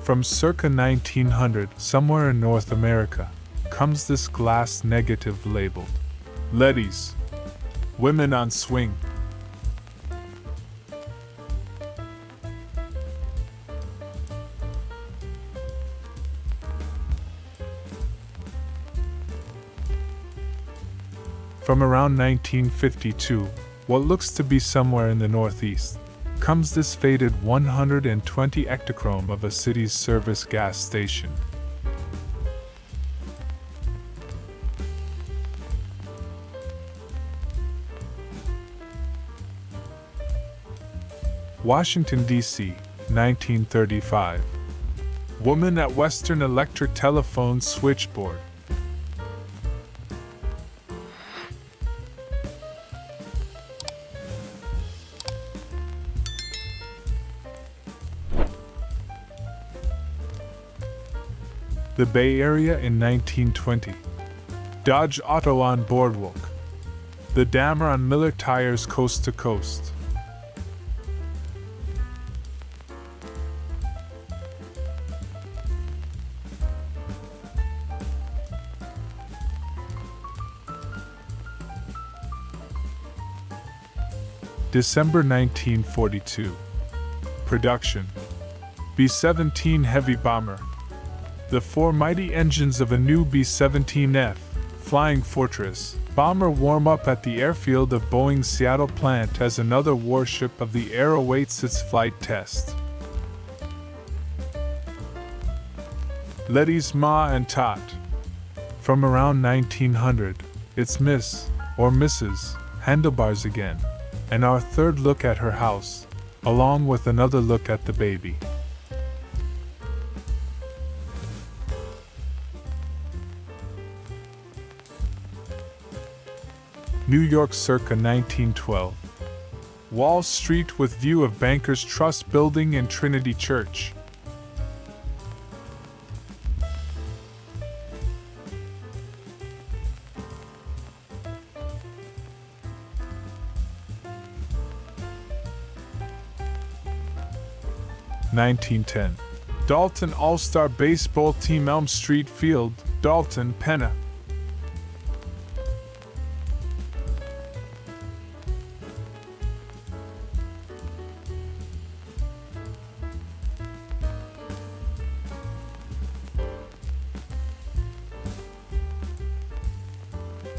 [SPEAKER 1] From circa 1900, somewhere in North America, comes this glass negative labeled Letty's Women on Swing. From around 1952, what looks to be somewhere in the Northeast, comes this faded 120 ectochrome of a city's service gas station. Washington, D.C., 1935. Woman at Western Electric telephone switchboard. The Bay Area in 1920. Dodge Auto on Boardwalk. The Dammer on Miller Tires coast to coast. December 1942. Production. B-17 heavy bomber. The four mighty engines of a new B-17F, Flying Fortress, bomber warm up at the airfield of Boeing's Seattle plant as another warship of the air awaits its flight test. Letty's Ma and Tot. From around 1900, it's Miss, or Mrs., Handlebars again, and our third look at her house, along with another look at the baby. New York circa 1912. Wall Street with view of Bankers Trust Building and Trinity Church. (1910). Dalton All-Star Baseball Team Elm Street Field, Dalton, Penna.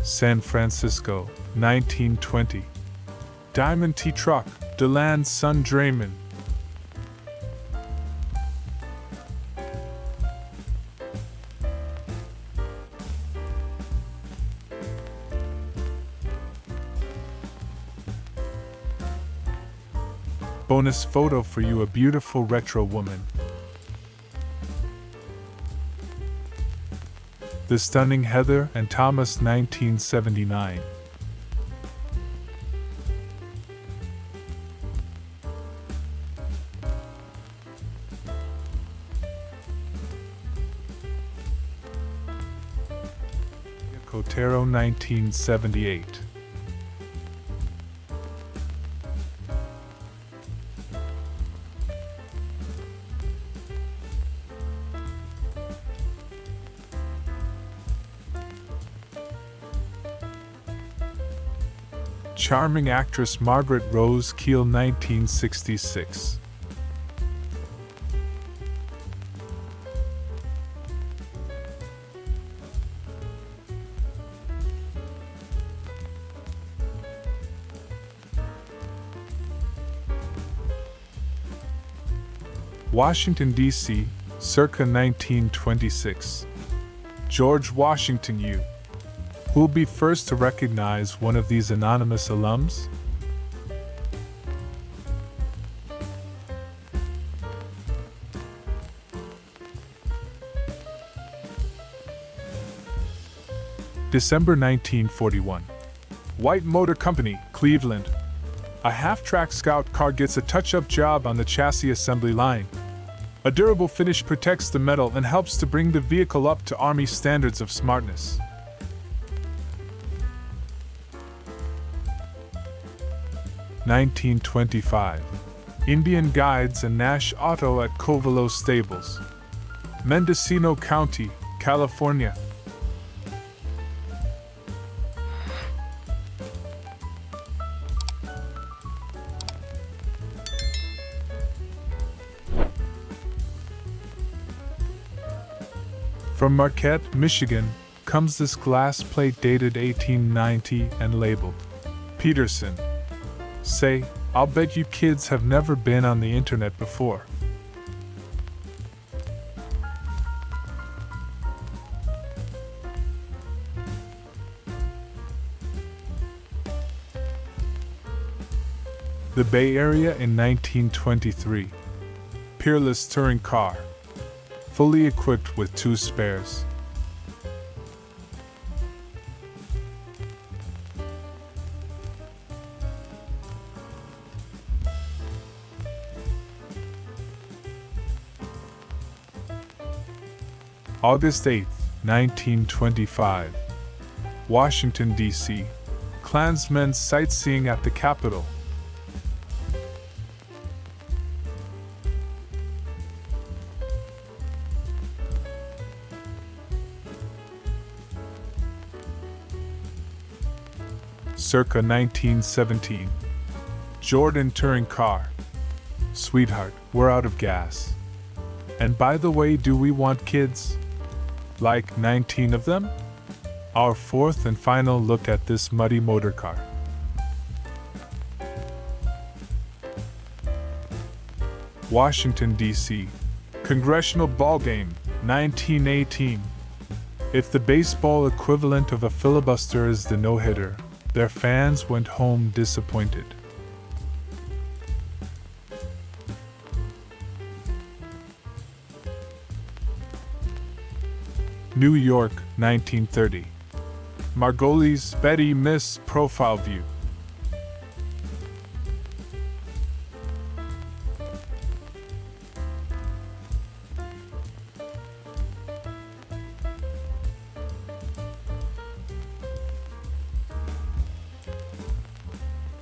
[SPEAKER 1] San Francisco, 1920. Diamond T Truck, DeLand's son Draymond. Bonus photo for you, a beautiful retro woman. The Stunning Heather and Thomas, 1979. Cotero, 1978. Charming actress Margaret Rose Keel, 1966. Washington, D.C., circa 1926. George Washington U. Who'll be first to recognize one of these anonymous alums? December 1941. White Motor Company, Cleveland. A half-track Scout car gets a touch-up job on the chassis assembly line. A durable finish protects the metal and helps to bring the vehicle up to Army standards of smartness. (1925) Indian Guides and Nash Auto at Covelo Stables, Mendocino County, California. From Marquette, Michigan, comes this glass plate dated 1890 and labeled Peterson. Say, I'll bet you kids have never been on the internet before. The Bay Area in 1923. Peerless touring car, fully equipped with 2 spares. August 8, 1925. Washington, D.C. Klansmen sightseeing at the Capitol. Circa 1917. Jordan touring car. Sweetheart, we're out of gas. And by the way, do we want kids? Like 19 of them? Our fourth and final look at this muddy motor car. Washington, D.C. Congressional Ball Game, 1918. If the baseball equivalent of a filibuster is the no-hitter, their fans went home disappointed. New York, 1930. Margoli's Betty Miss Profile View.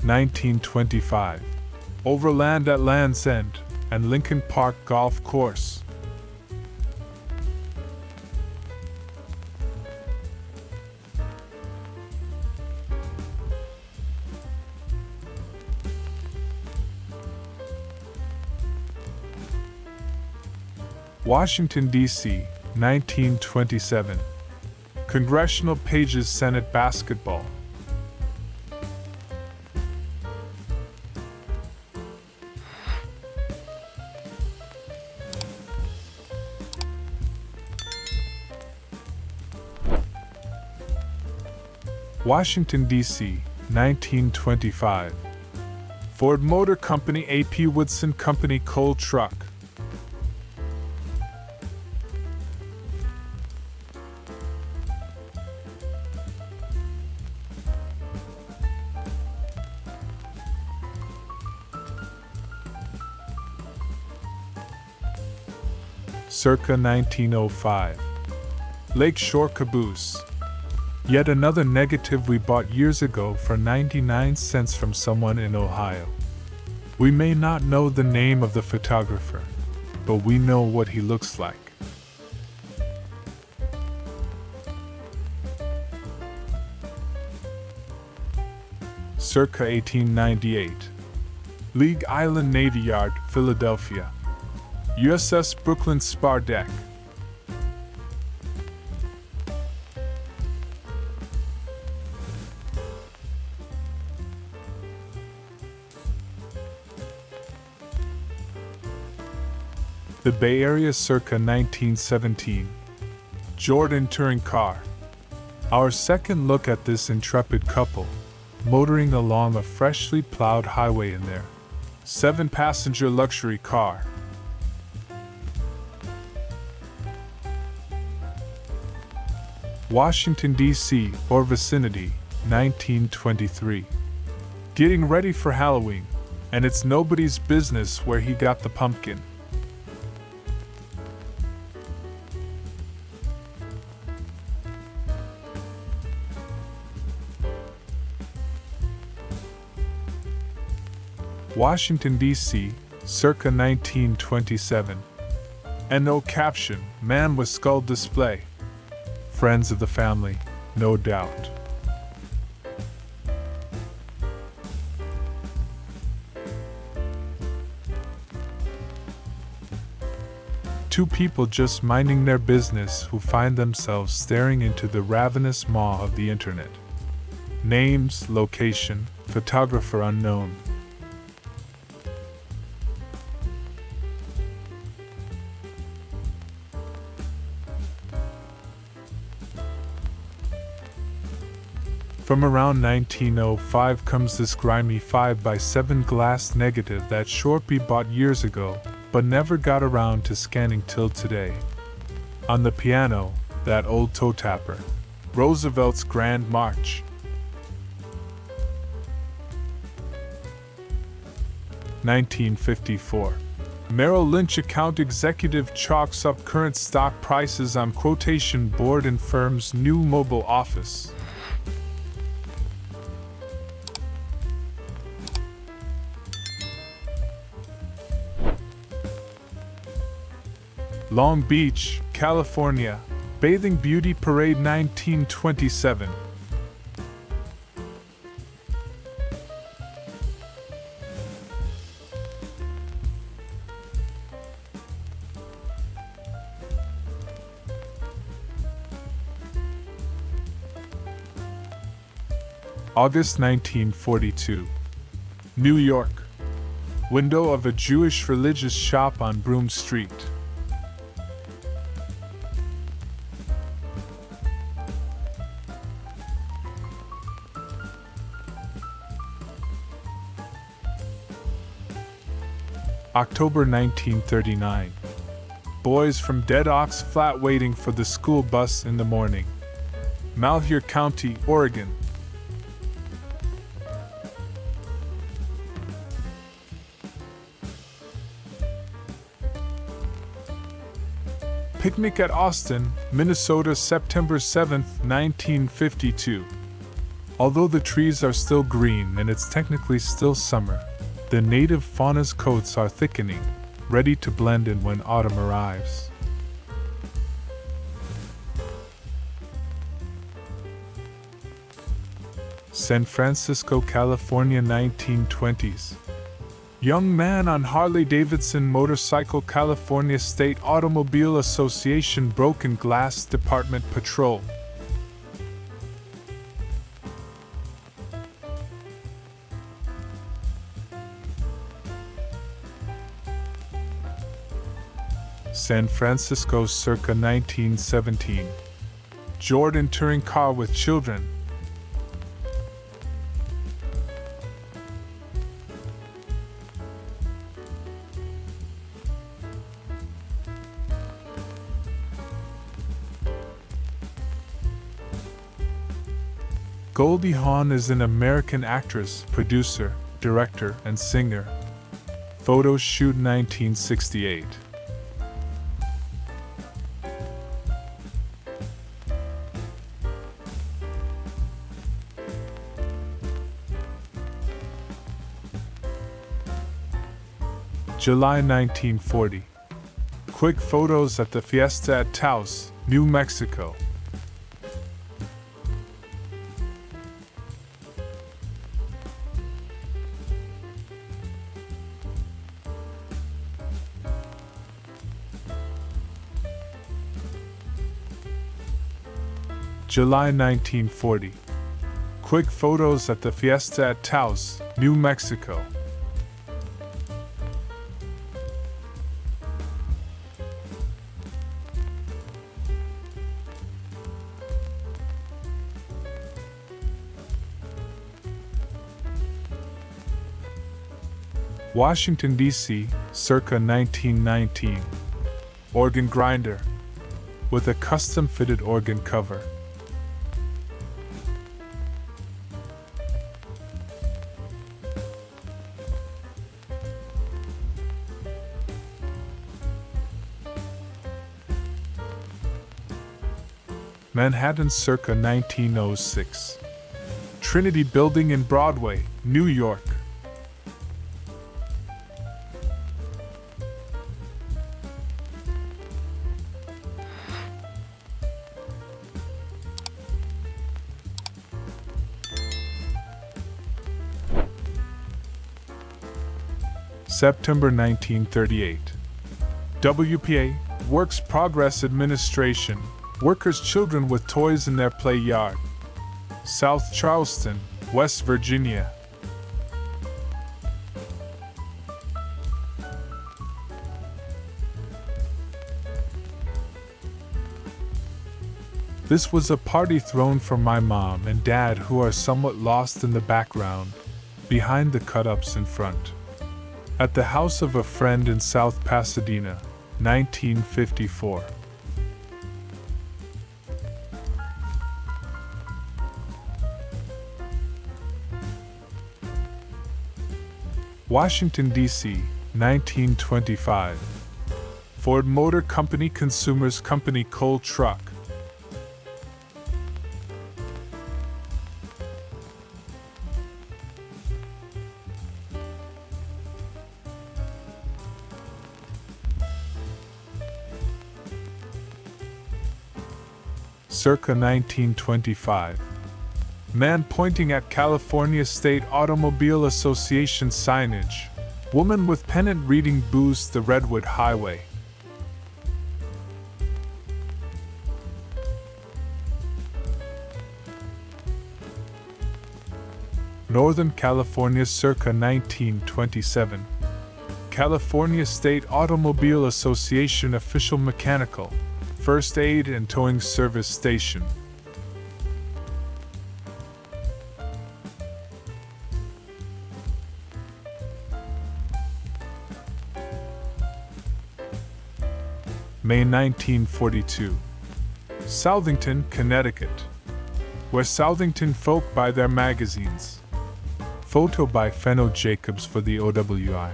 [SPEAKER 1] (1925) Overland at Land's End and Lincoln Park Golf Course. Washington, D.C., 1927. Congressional Pages Senate Basketball. Washington, D.C., 1925. Ford Motor Company A.P. Woodson Company Coal Truck. Circa 1905. Lakeshore Caboose. Yet another negative we bought years ago for 99 cents from someone in Ohio. We may not know the name of the photographer, but we know what he looks like. Circa 1898. League Island Navy Yard, Philadelphia. USS Brooklyn spar deck. The Bay Area circa 1917. Jordan touring car. Our second look at this intrepid couple, motoring along a freshly plowed highway in their 7-passenger luxury car. Washington, D.C. or vicinity, 1923. Getting ready for Halloween, and it's nobody's business where he got the pumpkin. Washington, D.C., circa 1927. And no caption, man with skull display. Friends of the family, no doubt. Two people just minding their business who find themselves staring into the ravenous maw of the internet. Names, location, photographer unknown. From around 1905 comes this grimy 5x7 glass negative that Shorpy bought years ago, but never got around to scanning till today. On the piano, that old toe tapper, Roosevelt's Grand March. (1954). Merrill Lynch account executive chalks up current stock prices on quotation board in firm's new mobile office. Long Beach, California, Bathing Beauty Parade 1927. August 1942. New York. Window of a Jewish religious shop on Broome Street. October 1939. Boys from Dead Ox Flat waiting for the school bus in the morning. Malheur County, Oregon. Picnic at Austin, Minnesota, September 7, 1952. Although the trees are still green and it's technically still summer, the native fauna's coats are thickening, ready to blend in when autumn arrives. San Francisco, California, 1920s. Young man on Harley-Davidson motorcycle, California State Automobile Association broken glass department patrol. San Francisco, circa 1917. Jordan touring car with children. Goldie Hawn is an American actress, producer, director, and singer. Photo shoot 1968. July 1940. Quick photos at the Fiesta at Taos, New Mexico. July 1940. Quick photos at the Fiesta at Taos, New Mexico. Washington, D.C., circa 1919. Organ grinder with a custom-fitted organ cover. Manhattan, circa 1906. Trinity Building in Broadway, New York. September 1938. WPA, Works Progress Administration, workers' children with toys in their play yard. South Charleston, West Virginia. This was a party thrown for my mom and dad, who are somewhat lost in the background, behind the cut-ups in front. At the house of a friend in South Pasadena, 1954. Washington, D.C., 1925. Ford Motor Company Consumers Company coal truck. Circa 1925. Man pointing at California State Automobile Association signage. Woman with pennant reading Boost the Redwood Highway. Northern California, circa 1927. California State Automobile Association official mechanical, first aid and towing service station. May 1942. Southington, Connecticut, where Southington folk buy their magazines. Photo by Fenno Jacobs for the OWI.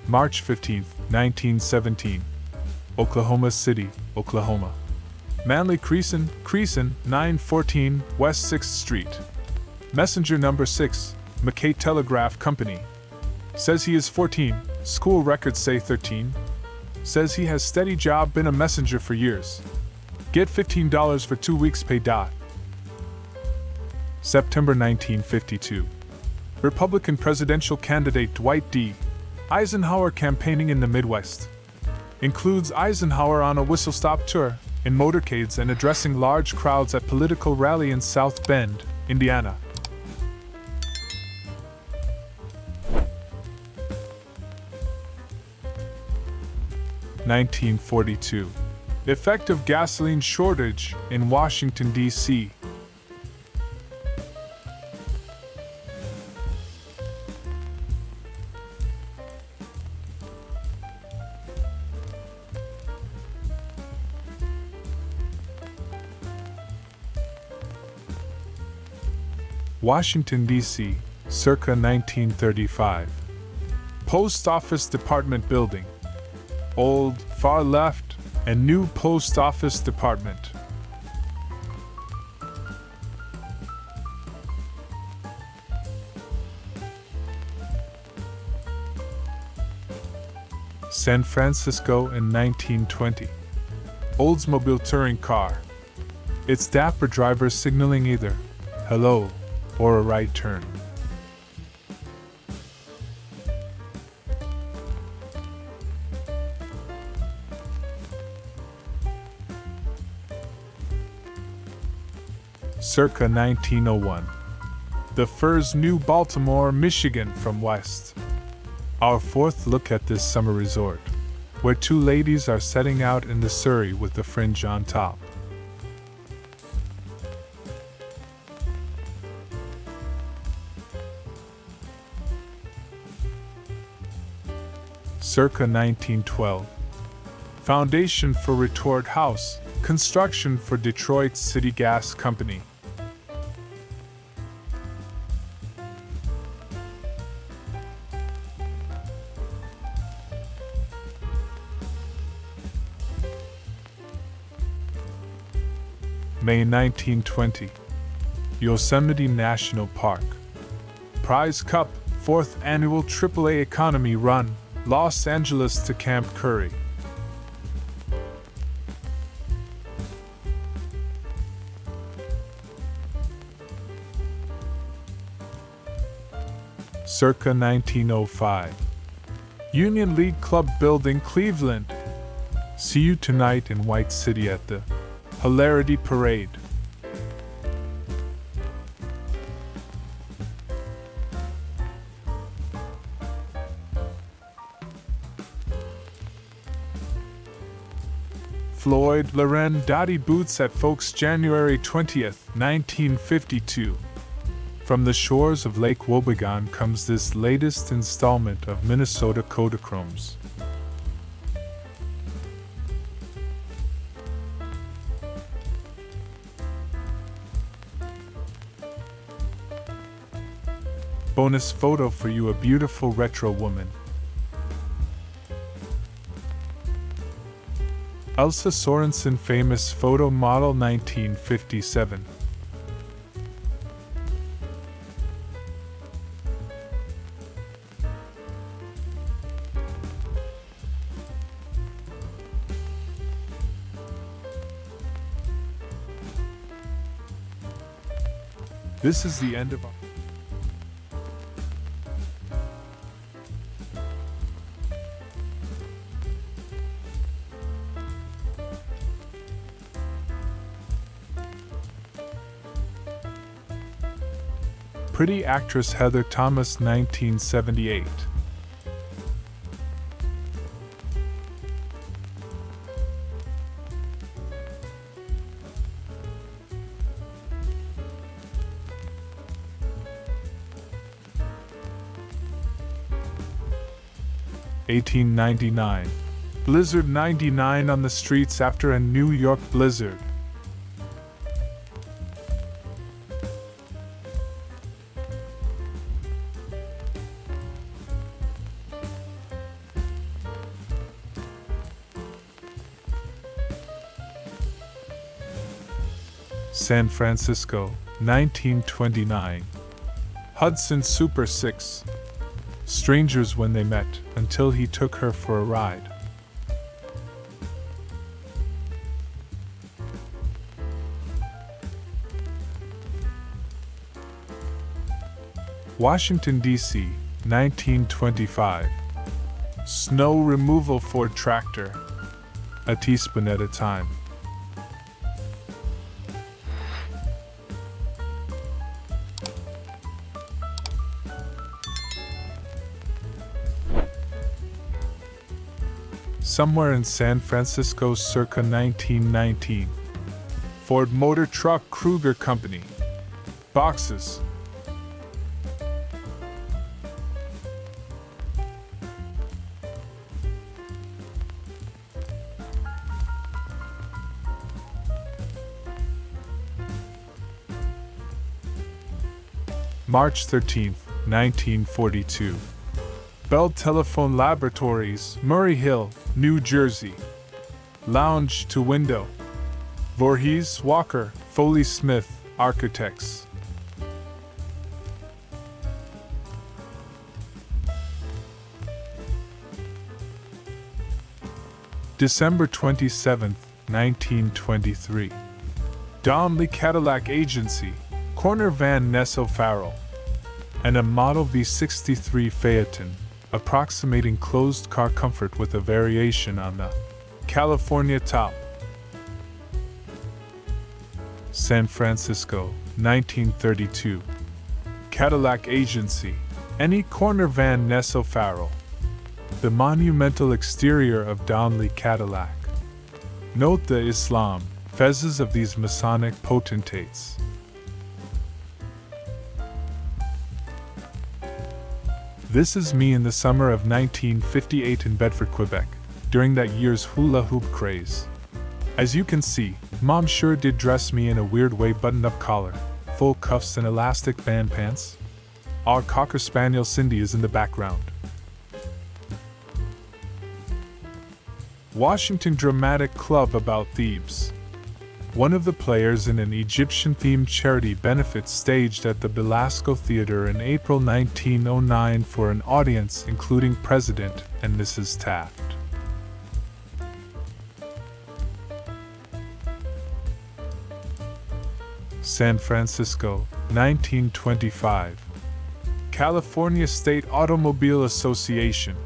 [SPEAKER 1] March 15, 1917. Oklahoma City, Oklahoma. Manly Creason, 914 West 6th Street. Messenger number 6, McKay Telegraph Company. Says he is 14, school records say 13. Says he has steady job, been a messenger for years. Get $15 for 2 weeks pay. September 1952. Republican presidential candidate Dwight D. Eisenhower campaigning in the Midwest. Includes Eisenhower on a whistle-stop tour, in motorcades and addressing large crowds at political rally in South Bend, Indiana. (1942) Effect of gasoline shortage in Washington, D.C. Washington, D.C., circa 1935. Post Office Department building. Old, far left, and new Post Office Department. San Francisco in 1920. Oldsmobile touring car. Its dapper driver signaling either hello or a right turn. Circa 1901. The Furs, New Baltimore, Michigan from west. Our fourth look at this summer resort. where two ladies are setting out in the surrey with the fringe on top. Circa 1912. Foundation for Retort House, construction for Detroit City Gas Company. May 1920. Yosemite National Park. Prize Cup, 4th Annual AAA Economy Run, Los Angeles to Camp Curry. Circa 1905. Union League Club Building, Cleveland. See you tonight in White City at the Hilarity Parade. Floyd Loren Dottie Boots at Folks, January 20th, 1952. From the shores of Lake Wobegon comes this latest installment of Minnesota Kodachromes. Bonus photo for you, a beautiful retro woman. Elsa Sorensen, famous photo model, 1957. This is the end of our Pretty actress Heather Thomas, 1978. (1899). Blizzard 99 on the streets after a New York blizzard. San Francisco, 1929. Hudson Super 6. Strangers when they met, until he took her for a ride. Washington, D.C., 1925. Snow removal Ford tractor. A teaspoon at a time. Somewhere in San Francisco, circa 1919. Ford Motor Truck Kruger Company. Boxes. March 13, 1942. Bell Telephone Laboratories, Murray Hill, New Jersey. Lounge to window. Voorhees, Walker, Foley Smith, Architects. December 27, 1923. Donnelly Cadillac Agency, corner van Ness O'Farrell, and a Model V63 Phaeton, approximating closed car comfort with a variation on the California top. San Francisco, 1932. Cadillac Agency, any corner van Ness O'Farrell. The monumental exterior of Downley Cadillac. Note the Islam, fezzes of these Masonic potentates. This is me in the summer of 1958 in Bedford, Quebec, during that year's hula hoop craze. As you can see, Mom sure did dress me in a weird way, buttoned-up collar, full cuffs and elastic band pants. Our Cocker Spaniel Cindy is in the background. Washington Dramatic Club about Thebes. One of the players in an Egyptian-themed charity benefit staged at the Belasco Theater in April 1909 for an audience including President and Mrs. Taft. San Francisco, 1925. California State Automobile Association.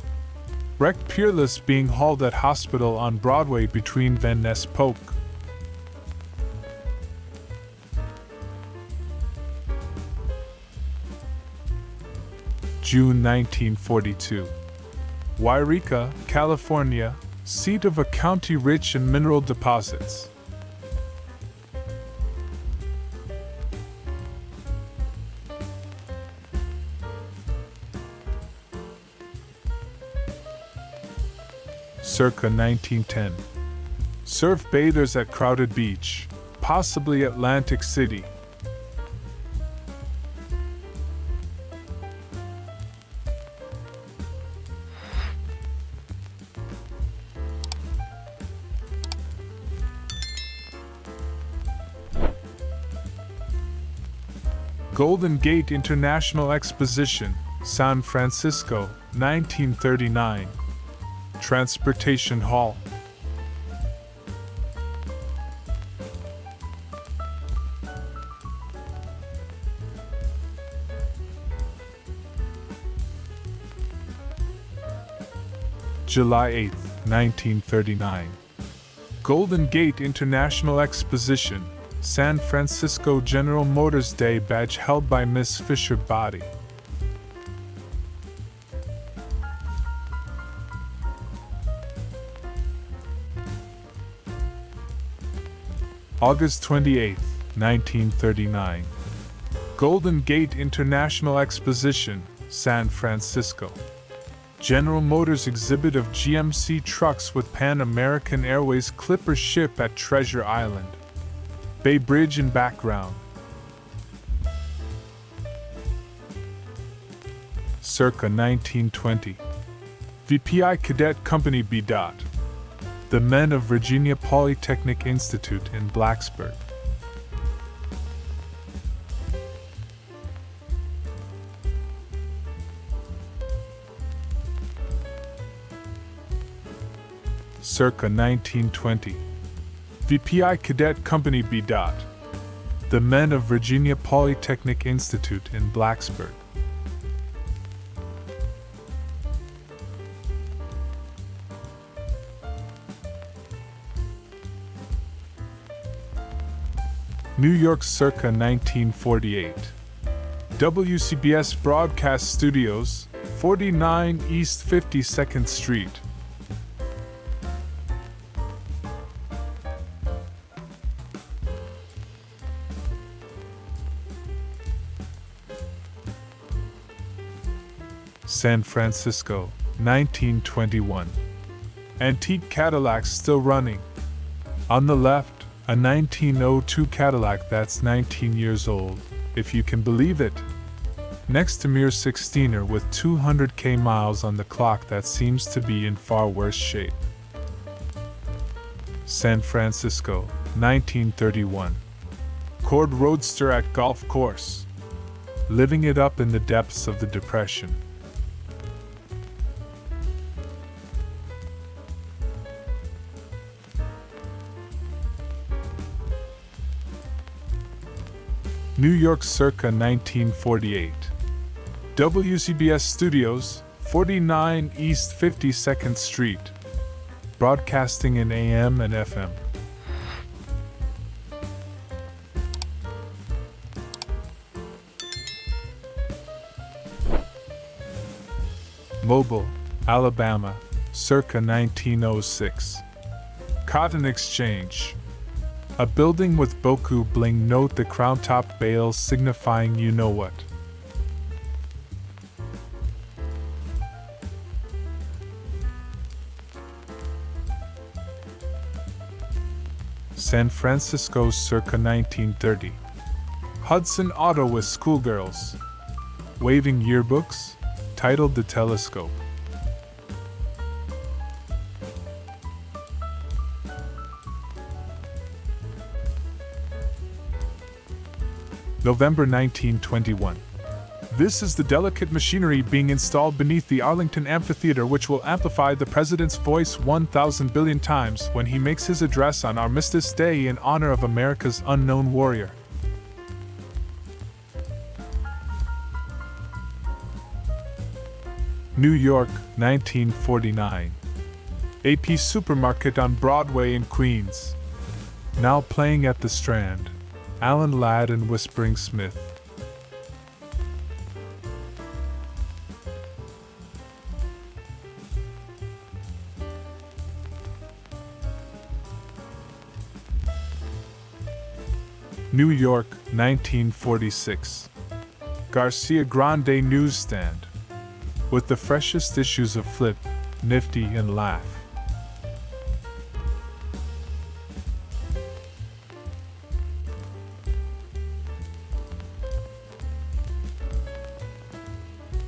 [SPEAKER 1] Wrecked Peerless being hauled at hospital on Broadway between Van Ness Polk. June 1942. Wairika, California, seat of a county rich in mineral deposits. Circa 1910. Surf bathers at crowded beach, possibly Atlantic City. Golden Gate International Exposition, San Francisco, 1939. Transportation Hall. July 8, 1939. Golden Gate International Exposition, San Francisco General Motors Day badge held by Miss Fisher Body. August 28, 1939. Golden Gate International Exposition, San Francisco. General Motors exhibit of GMC trucks with Pan American Airways Clipper ship at Treasure Island. Bay Bridge in background. Circa 1920. VPI Cadet Company B. The Men of Virginia Polytechnic Institute in Blacksburg. Circa 1920. VPI Cadet Company B. The Men of Virginia Polytechnic Institute in Blacksburg. New York circa 1948. WCBS Broadcast Studios, 49 East 52nd Street. San Francisco, 1921. Antique Cadillacs still running. On the left, a 1902 Cadillac that's 19 years old, if you can believe it. Next to mere 16er with 200k miles on the clock that seems to be in far worse shape. San Francisco, 1931. Cord Roadster at golf course. Living it up in the depths of the Depression. New York circa 1948. WCBS Studios, 49 East 52nd Street. Broadcasting in AM and FM. Mobile, Alabama, circa 1906. Cotton Exchange. A building with boku bling, note the crown top bales signifying you know what. San Francisco circa 1930. Hudson Auto with schoolgirls. Waving yearbooks, titled The Telescope. November 1921. This is the delicate machinery being installed beneath the Arlington Amphitheater, which will amplify the President's voice 1,000 billion times when he makes his address on Armistice Day in honor of America's unknown warrior. New York, 1949. AP Supermarket on Broadway in Queens. Now playing at the Strand. Alan Ladd and Whispering Smith. New York, 1946. Garcia Grande Newsstand. With the freshest issues of Flip, Nifty, and Laugh.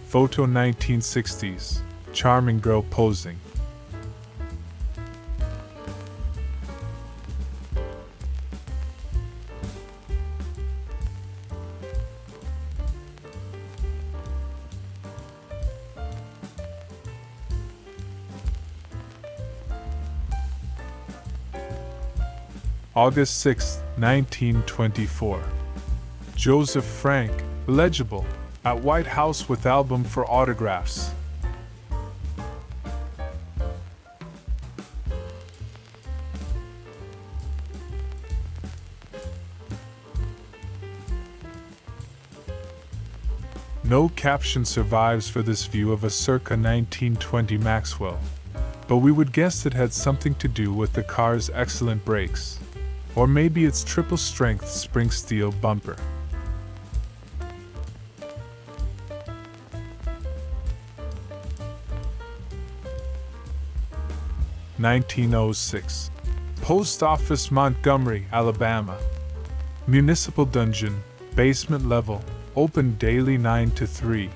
[SPEAKER 1] Photo 1960s. Charming girl posing. August 6, 1924. Joseph Frank, legible, at White House with album for autographs. No caption survives for this view of a circa 1920 Maxwell, but we would guess it had something to do with the car's excellent brakes, or maybe its triple-strength spring steel bumper. (1906) Post Office, Montgomery, Alabama. Municipal dungeon, basement level, open daily 9 to 3.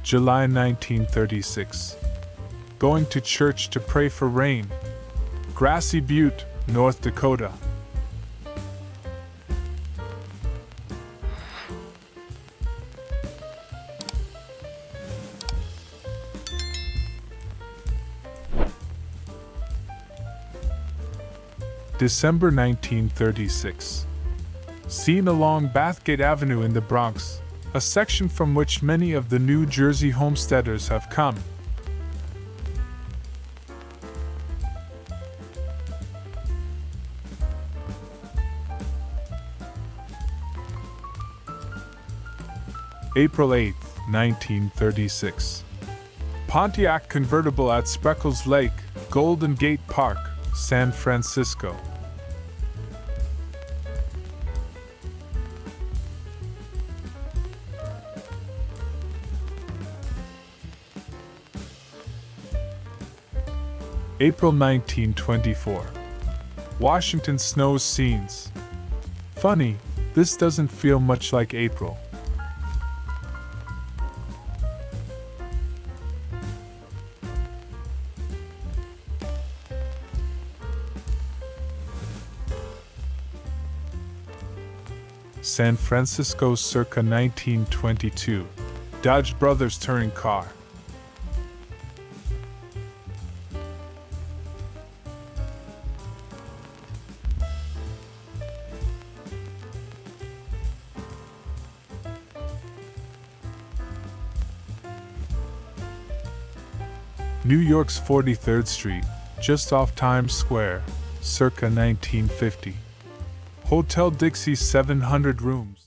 [SPEAKER 1] July 1936. Going to church to pray for rain. Grassy Butte, North Dakota. December 1936. Seen along Bathgate Avenue in the Bronx, a section from which many of the New Jersey homesteaders have come. April 8, 1936. Pontiac convertible at Spreckles Lake, Golden Gate Park, San Francisco. April 1924. Washington snows scenes. Funny, this doesn't feel much like April. San Francisco circa 1922. Dodge Brothers touring car. New York's 43rd Street, just off Times Square, circa 1950. Hotel Dixie 700 rooms.